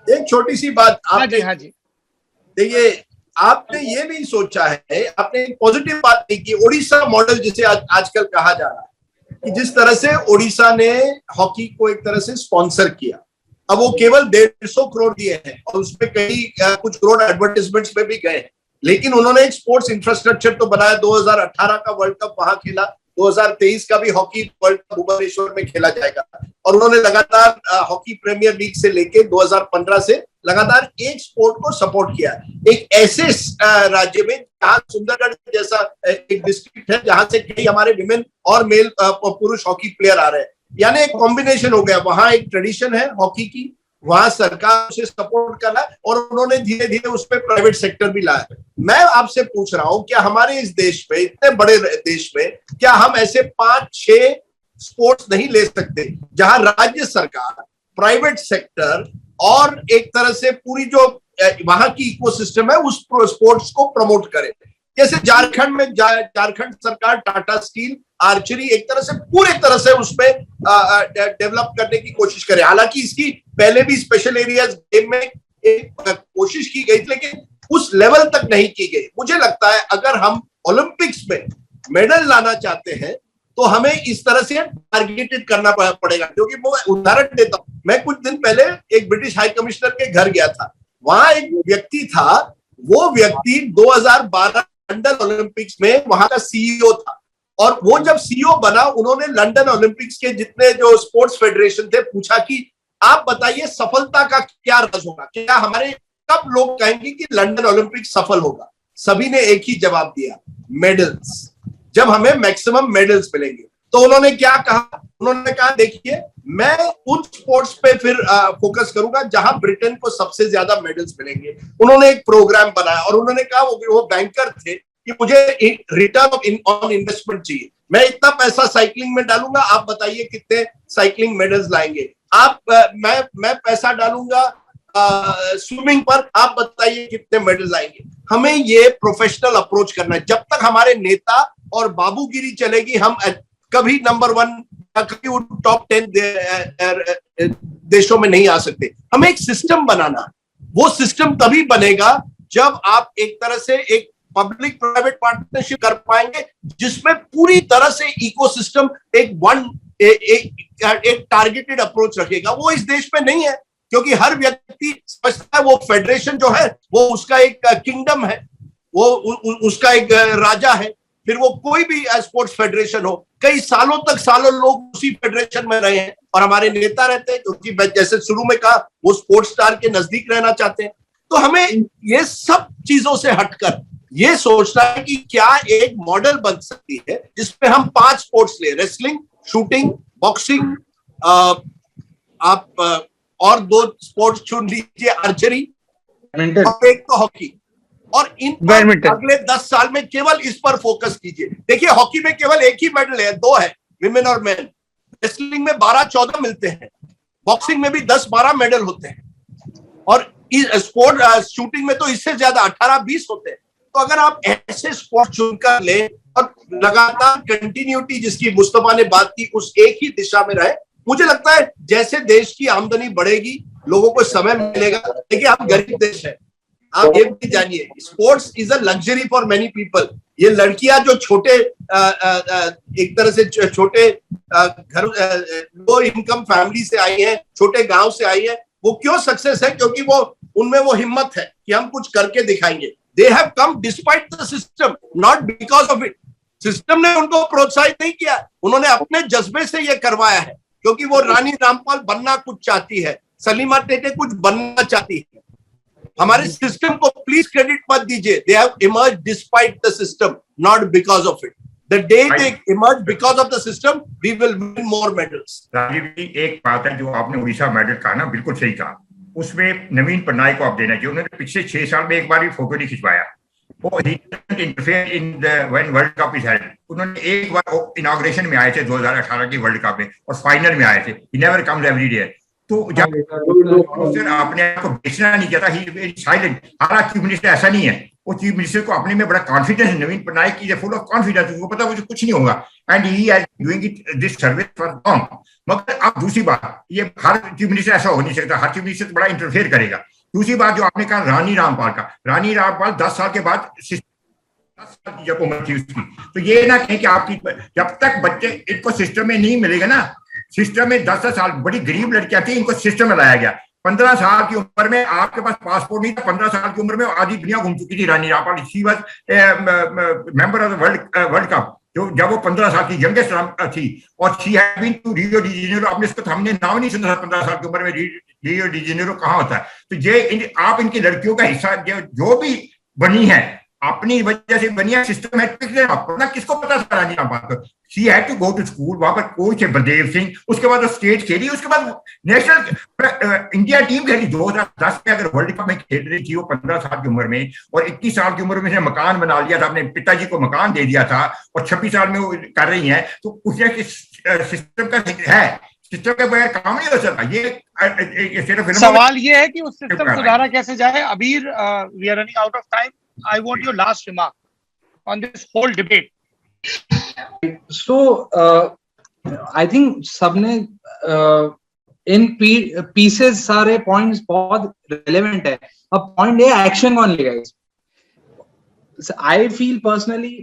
एक छोटी सी बात हाँ जी देखिए, आपने ये भी सोचा है, आपने एक पॉजिटिव बात की कि ओडिशा मॉडल जिसे आजकल कहा जा रहा है, कि जिस तरह से ओडिशा ने हॉकी को एक तरह से स्पॉन्सर किया। अब वो केवल 150 करोड़ दिए हैं और उसमें कई कुछ करोड़ एडवर्टाइजमेंट्स में भी गए हैं, लेकिन उन्होंने एक स्पोर्ट्स इंफ्रास्ट्रक्चर तो बनाया। 2018 का वर्ल्ड कप वहां खेला, 2023 का भी हॉकी वर्ल्ड कप भुवनेश्वर में खेला जाएगा, और उन्होंने लगातार हॉकी प्रीमियर लीग से लेके 2015 से लगातार एक स्पोर्ट को सपोर्ट किया। एक ऐसे राज्य में जहां सुंदरगढ़ जैसा एक डिस्ट्रिक्ट है जहां से कई हमारे विमेन और मेल पुरुष हॉकी प्लेयर आ रहे हैं, यानी एक कॉम्बिनेशन हो गया। वहां एक ट्रेडिशन है हॉकी की, वहां सरकार उसे सपोर्ट कर रहा है और उन्होंने धीरे धीरे उस पर प्राइवेट सेक्टर भी लाया। मैं आपसे पूछ रहा हूं, क्या हमारे इस देश में, इतने बड़े देश में, क्या हम ऐसे 5-6 स्पोर्ट्स नहीं ले सकते जहां राज्य सरकार, प्राइवेट सेक्टर और एक तरह से पूरी जो वहां की इकोसिस्टम है उस स्पोर्ट्स को प्रमोट करे? जैसे झारखंड में झारखंड सरकार टाटा स्टील, आर्चरी एक तरह से पूरे तरह से उसमें डेवलप करने की कोशिश करे। हालांकि इसकी पहले भी स्पेशल एरियाज गेम में एक कोशिश की गई थी, लेकिन उस लेवल तक नहीं की गई। मुझे लगता है अगर हम ओलंपिक्स में मेडल लाना चाहते हैं तो हमें इस तरह से टारगेटेड करना पड़ेगा। क्योंकि मैं उदाहरण देता हूं, मैं कुछ दिन पहले एक ब्रिटिश हाई कमिश्नर के घर गया था, वहां एक व्यक्ति था, वो व्यक्ति 2012 लंदन ओलंपिक्स में वहां का सीईओ था, और वो जब सीईओ बना उन्होंने लंदन ओलंपिक्स के जितने जो स्पोर्ट्स फेडरेशन थे पूछा कि आप बताइए सफलता का क्या राज होगा, क्या हमारे कब लोग कहेंगे कि लंदन ओलंपिक्स सफल होगा? सभी ने एक ही जवाब दिया, मेडल्स, जब हमें मैक्सिमम मेडल्स मिलेंगे। तो उन्होंने क्या कहा? उन्होंने कहा देखिए मैं उन स्पोर्ट्स पे फिर फोकस करूंगा जहां ब्रिटेन को सबसे ज्यादा मेडल्स मिलेंगे। उन्होंने एक प्रोग्राम बनाया और उन्होंने कहा, वो बैंकर थे, कि मुझे रिटर्न ऑन इन्वेस्टमेंट चाहिए, मैं इतना पैसा साइकिलिंग में डालूंगा, आप बताइए कितने साइकिलिंग मेडल्स लाएंगे। आप मैं पैसा डालूंगा स्विमिंग पर, आप बताइए कितने मेडल लाएंगे। हमें ये प्रोफेशनल अप्रोच करना है। जब तक हमारे नेता और बाबूगिरी चलेगी हम कभी नंबर 1 कभी टॉप 10 देशों में नहीं आ सकते। हमें एक सिस्टम बनाना, वो सिस्टम तभी बनेगा जब आप एक तरह से एक पब्लिक प्राइवेट पार्टनरशिप कर पाएंगे जिसमें पूरी तरह से इकोसिस्टम एक टारगेटेड अप्रोच रखेगा। वो इस देश में नहीं है, क्योंकि हर व्यक्ति समझता है वो फेडरेशन जो है वो उसका एक किंगडम है, वो उसका एक राजा है। फिर वो कोई भी स्पोर्ट्स फेडरेशन हो, कई सालों तक सालों लोग उसी फेडरेशन में रहे हैं और हमारे नेता रहते हैं, क्योंकि जैसे शुरू में कहा वो स्पोर्ट्स स्टार के नजदीक रहना चाहते हैं। तो हमें ये सब चीजों से हटकर ये सोचना है कि क्या एक मॉडल बन सकती है जिसमें हम 5 स्पोर्ट्स ले, रेसलिंग, शूटिंग, बॉक्सिंग, आप और 2 स्पोर्ट्स चुन लीजिए, आर्चरी, और एक तो हॉकी, और इन अगले 10 साल में केवल इस पर फोकस कीजिए। देखिए हॉकी में केवल एक ही मेडल है, 2 है, विमेन और मेन। रेसलिंग में 12-14 मिलते हैं, बॉक्सिंग में भी 10-12 मेडल होते हैं, और स्पोर्ट शूटिंग में तो इससे ज्यादा 18-20 होते हैं। तो अगर आप ऐसे स्पोर्ट चुनकर ले और लगातार कंटिन्यूटी जिसकी मुस्तफा ने बात की उस एक ही दिशा में रहे, मुझे लगता है जैसे देश की आमदनी बढ़ेगी, लोगों को समय मिलेगा। देखिए हम गरीब देश है, आप ये भी जानिए, sports is a luxury for many people. ये लड़कियां जो छोटे एक तरह से छोटे घर, लो इनकम फैमिली से आई है, छोटे गांव से आई है, वो क्यों सक्सेस है? क्योंकि वो उनमें वो हिम्मत है कि हम कुछ करके दिखाएंगे। They have come despite the system, not because of it. System ने उनको प्रोत्साहित नहीं किया, उन्होंने अपने जज्बे से ये करवाया है, क्योंकि वो रानी रामपाल बनना कुछ चाहती है, सलीमा टेटे कुछ बनना चाहती है। हमारे सिस्टम को प्लीज क्रेडिट मत दीजिए। They have emerged despite the system, not because of it. The day they emerge because of the system, we will win more medals. Rajiv ji, एक बात है जो आपने उड़ीसा मेडल कहा ना, बिल्कुल सही कहा। उसमें नवीन पटनायक को आप देना चाहिए। उन्होंने पिछले 6 साल में एक बार भी फोटो नहीं खिंचवाया। वो interfere in the when world cup is held. उन्होंने एक बार इनॉग्रेशन में आए थे 2018 की वर्ल्ड कप में और फाइनल में आए थे। He never comes every day. तो जब आपने आपको बेचना नहीं चाहता, ही साइलेंट। हमारा चीफ मिनिस्टर ऐसा नहीं है, वो चीफ मिनिस्टर को अपने में बड़ा कॉन्फिडेंस है। नवीन पटनायक की फुल ऑफ कॉन्फिडेंस, उसको पता मुझे कुछ नहीं होगा, and he is doing it this service for long. मगर अब दूसरी बात, ये हर चीफ मिनिस्टर ऐसा हो नहीं सकता, हर चीफ मिनिस्टर बड़ा इंटरफेयर करेगा। दूसरी बात जो आपने कहा रानी रामपाल का, रानी रामपाल 10 साल के बाद 10 साल की जब उम्र थी उसकी, तो ये ना कहें कि आपकी जब तक बच्चे इनको सिस्टम में नहीं मिलेगा ना, सिस्टम में 10 साल बड़ी गरीब लड़कियां थी, इनको सिस्टम में लाया गया। 15 साल की उम्र में आपके पास पासपोर्ट नहीं था, 15 साल की उम्र में आधी दुनिया घूम चुकी थी Rani Rampal. She was member of the world cup, जो जब वो 15 साल की यंगेस्ट थी, और she had been to Rio de Janeiro. आपने इसका हमने नाम नहीं सुना, 15 साल की उम्र में रियो डी जेनेरो कहाँ होता है। तो ये आप इनकी लड़कियों का हिस्सा जो भी बनी है अपनी वजह से बनी है, सिस्टमैटिक पढ़ना किसको पता था Rani Rampal. She had to go to school, वहां पर कोच है बलदेव सिंह, उसके बाद वो स्टेट खेली, उसके बाद नेशनल इंडिया टीम खेली 2010 में। अगर वर्ल्ड कप में खेल रही थी वो 15 साल की उम्र में, और 21 साल की उम्र में मकान बना लिया था, अपने पिताजी को मकान दे दिया था, और 26 साल में वो कर रही हैं, तो उसने सिस्टम का है, सिस्टम के बगैर काम नहीं हो सकता। ये सिर्फ सवाल ये है कि उस सिस्टम सुधारा कैसे जाए। Abir, we are running out of time. I want your last remark on this whole debate. So, I think सबने इन पीसेस सारे पॉइंट्स बहुत रेलेवेंट है। अब पॉइंट ये एक्शन कौन लेगा इस? I feel personally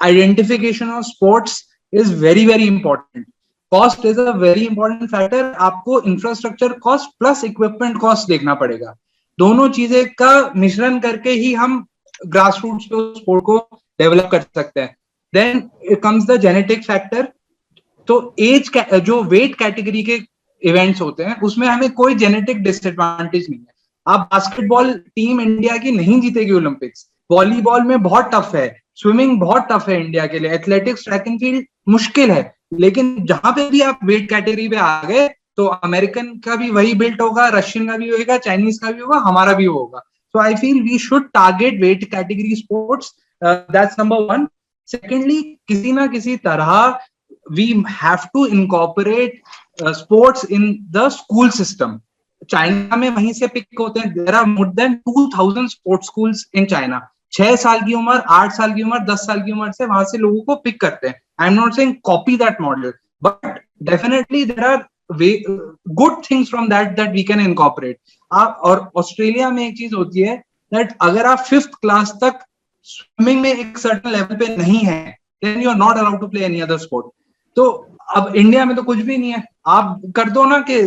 identification of sports is very very important. Cost is a very important factor. आपको infrastructure cost plus equipment cost देखना पड़ेगा। दोनों चीजें का मिश्रण करके ही हम ग्रास रूट्स पे स्पोर्ट को डेवलप कर सकते हैं। Then it comes the genetic factor. तो एज जो वेट कैटेगरी के इवेंट्स होते हैं उसमें हमें कोई जेनेटिक डिसएडवांटेज नहीं है। आप बास्केटबॉल टीम इंडिया की नहीं जीतेगी ओलंपिक्स, वॉलीबॉल में बहुत टफ है, स्विमिंग बहुत टफ है इंडिया के लिए, एथलेटिक्स ट्रैक एंड फील्ड मुश्किल है। लेकिन जहां पे भी आप वेट कैटेगरी पे आ गए तो अमेरिकन का भी वही बिल्ट होगा, रशियन का भी होगा, चाइनीज का भी होगा, हमारा भी होगा। So I feel we should target weight category sports, that's number 1। Secondly, किसी ना किसी तरह we have to incorporate sports in the school system. China में वहीं से पिक होते हैं। There are more than 2000 sports schools in China. 6 साल की उम्र, 8 साल की उम्र, 10 साल की उम्र से वहां से लोगों को पिक करते हैं। I am not saying copy that model, but definitely there are good things from that we can incorporate. और ऑस्ट्रेलिया में एक चीज होती है that अगर आप 5th क्लास तक स्विमिंग में एक सर्टेन लेवल पे नहीं है, then you are not allowed to play any other sport. तो अब इंडिया में तो कुछ भी नहीं है। आप कर दो ना कि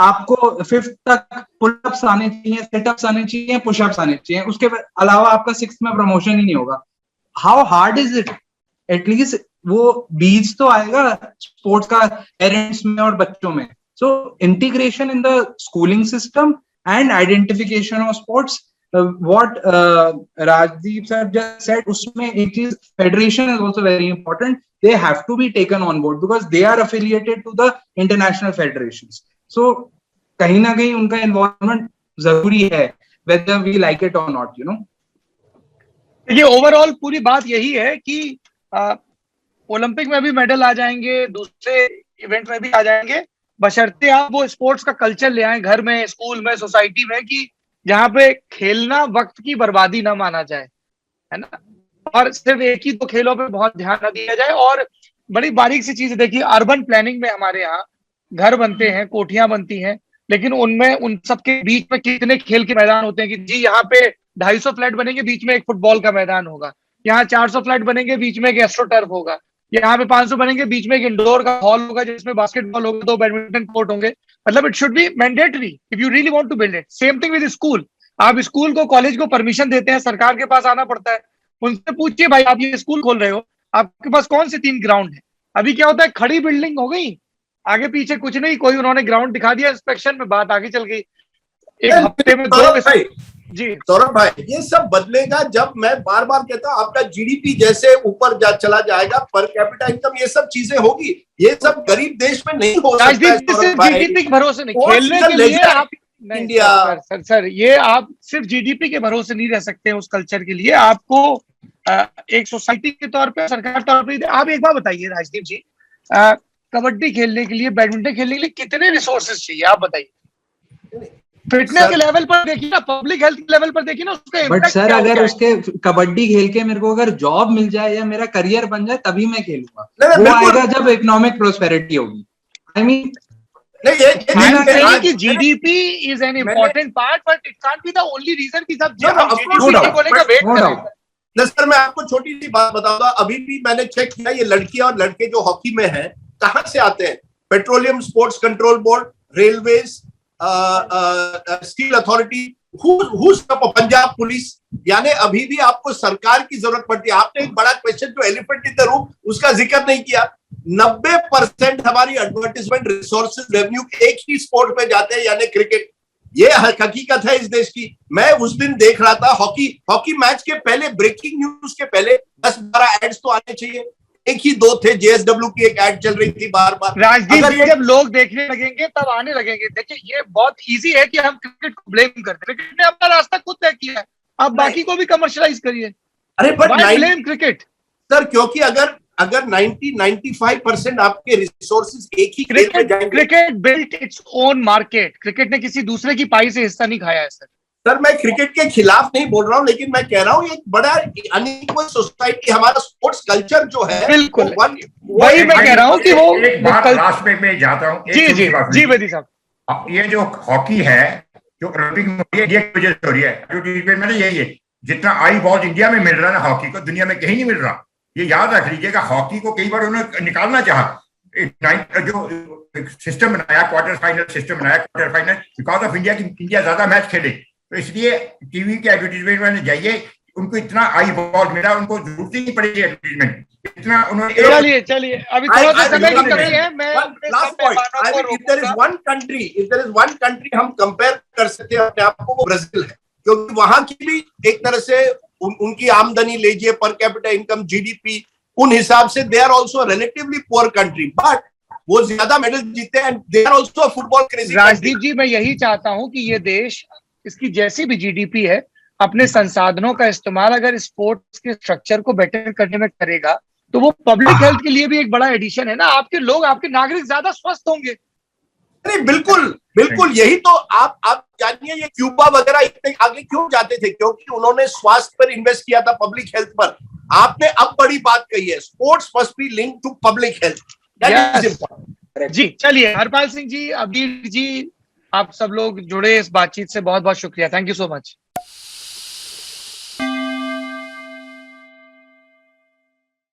आपको 5th तक पुलअप्स आने चाहिए, सेटअप्स आने चाहिए, पुशअप्स आने चाहिए, उसके अलावा आपका 6th में प्रमोशन ही नहीं होगा। How hard is it? At least वो बीज तो आएगा स्पोर्ट्स का पेरेंट्स में और बच्चों में। So integration in the schooling system and identification of sports, what Rajdeep sir just said, उसमें एक चीज federation is also very important. They have to be taken on board because they are affiliated to the international federations. So कहीं ना कहीं उनका involvement जरूरी है, whether we like it or not, you know. ये ओवरऑल पूरी बात यही है कि ओलंपिक में भी मेडल आ जाएंगे, दूसरे इवेंट में भी आ जाएंगे, बशर्ते आप वो स्पोर्ट्स का कल्चर ले आए घर में, स्कूल में, सोसाइटी में, कि जहाँ पे खेलना वक्त की बर्बादी ना माना जाए, है ना, और सिर्फ एक ही 2 खेलों पे बहुत ध्यान न दिया जाए। और बड़ी बारीक सी चीज देखिए, अर्बन प्लानिंग में हमारे यहाँ घर बनते हैं, कोठियां बनती हैं, लेकिन उनमें उन सबके बीच में कितने खेल के मैदान होते हैं कि जी यहाँ पे 250 फ्लैट बनेंगे, बीच में एक फुटबॉल का मैदान होगा, यहाँ 400 फ्लैट बनेंगे, बीच में एक एस्ट्रो टर्फ होगा, यहाँ पे 500 बनेंगे, बीच में एक इंडोर का हॉल होगा जिसमें बास्केटबॉल होगा, 2 बैडमिंटन कोर्ट होंगे। मतलब it should be mandatory if you really want to build it. Same thing with school. आप स्कूल को, कॉलेज को परमिशन देते हैं, सरकार के पास आना पड़ता है, उनसे पूछिए भाई आप ये स्कूल खोल रहे हो, आपके पास कौन से 3 ग्राउंड है? अभी क्या होता है, खड़ी बिल्डिंग हो गई, आगे पीछे कुछ नहीं, कोई उन्होंने ग्राउंड दिखा दिया इंस्पेक्शन में, बात आगे चल गई। एक हफ्ते में 2 जी सौरभ भाई, ये सब बदलेगा जब, मैं बार बार कहता हूँ, आपका जीडीपी जैसे ऊपर चला जाएगा, पर कैपिटा इनकम, ये सब चीजें होगी। ये सब गरीब देश में नहीं हो सकता है। जीडीपी के भरोसे नहीं, खेलने के लिए आप इंडिया सर ये आप सिर्फ जीडीपी के भरोसे नहीं रह सकते उस कल्चर के लिए। आपको एक सोसाइटी के तौर पे, सरकार तौर पे, आप एक बार बताइए राजदीप जी, कबड्डी खेलने के लिए, बैडमिंटन खेलने के लिए कितने रिसोर्सेज चाहिए, आप बताइए। फिटनेस के लेवल पर देखिए ना, पब्लिक हेल्थ के लेवल पर देखिए ना, उसका बट सर अगर उसके कबड्डी खेल के मेरे को अगर जॉब मिल जाए या मेरा करियर बन जाए तभी मैं खेलूंगा। वो आएगा जब इकोनॉमिक प्रोस्पेरिटी होगी। I mean GDP is an important part, but it can't be the only reason कि सब GDP को लेकर वेट करें। सर मैं आपको छोटी सी बात बताऊंगा, अभी भी मैंने चेक किया, ये लड़कियां और लड़के जो हॉकी में हैं, कहां से आते हैं? Petroleum sports control board, railways, steel authority, Punjab police. यानी अभी भी आपको सरकार की जरूरत पड़ती है। आपने एक बड़ा क्वेश्चन जो एलिफेंट इन द रूम, उसका जिक्र नहीं किया। 90% हमारी एडवर्टाइजमेंट रिसोर्सेज रेवेन्यू एक ही स्पोर्ट पे जाते हैं, यानी क्रिकेट। ये हकीकत है इस देश की। मैं उस दिन देख रहा था हॉकी मैच के पहले, ब्रेकिंग न्यूज के पहले 10-12 एड्स तो आने चाहिए। एक ही दो थे, जेएसडब्ल्यू की एक एड चल रही थी बार बार। राजदीप जी, जब लोग देखने लगेंगे तब आने लगेंगे। देखिए, ये बहुत इजी है कि हम क्रिकेट को ब्लेम करते हैं। क्रिकेट ने अपना रास्ता खुद तय किया है, आप बाकी को भी कमर्शलाइज करिए। अरे बट ब्लेम क्रिकेट सर, क्योंकि अगर 90-95% आपके रिसोर्सेज एक ही खेल में जाएंगे। Cricket built its own market. Cricket ने किसी दूसरे की पाई से हिस्सा नहीं खाया है सर। सर, मैं क्रिकेट के खिलाफ नहीं बोल रहा हूं, लेकिन मैं कह रहा हूं एक बड़ा अनइक्वल सोसाइटी, हमारा स्पोर्ट्स कल्चर जो है, बिल्कुल वही मैं कह रहा हूं कि वो एक बात लास्ट में मैं जाता हूं। जी बेदी साहब, ये जो हॉकी है, जो ओलंपिक में हो रही है, ये वजह से हो रही है। जो मैंने यही है, जितना आई बॉल इंडिया में मिल रहा है ना हॉकी को, दुनिया में कहीं नहीं मिल रहा। ये याद रख लीजिएगा। हॉकी को कई बार उन्होंने निकालना चाहा, जो सिस्टम बनाया, क्वार्टर फाइनल सिस्टम बनाया, quarter final, because of India की इंडिया ज्यादा मैच खेले, तो इसलिए टीवी के एडवर्टीजमेंट में जाइए, उनको इतना आई बॉल मिला, उनको जरूरत ही नहीं पड़ेगी एडवर्टीजमेंट इतना उन्होंने। चलिए अभी थोड़ा सा समय की कमी है। मैं last point, if there is one country हम कंपेयर कर सकते हैं अपने आप को, वो ब्राजील है। क्योंकि वहां की भी एक तरह से उनकी आमदनी लीजिए, पर कैपिटा इनकम, जीडीपी, उन हिसाब से they are also relatively poor country, but वो ज्यादा मेडल जीते हैं and they are also football crazy. Rajdeep ji, मैं यही चाहता हूं कि ये देश, इसकी जैसी भी जीडीपी है, अपने संसाधनों का इस्तेमाल अगर स्पोर्ट्स के स्ट्रक्चर को बेटर करने में करेगा, तो वो पब्लिक हेल्थ के लिए भी एक बड़ा एडिशन है ना। आपके लोग, आपके नागरिक ज्यादा स्वस्थ होंगे। नहीं, बिल्कुल यही तो आप जानिए, ये क्यूबा वगैरह इतने आगे क्यों जाते थे? क्योंकि उन्होंने स्वास्थ्य पर इन्वेस्ट किया था, पब्लिक हेल्थ पर। आपने अब बड़ी बात कही है, sports must be linked to public health, that is important. जी चलिए, हरपाल सिंह जी, अबीर जी, आप सब लोग जुड़े इस बातचीत से बहुत बहुत शुक्रिया। Thank you so much.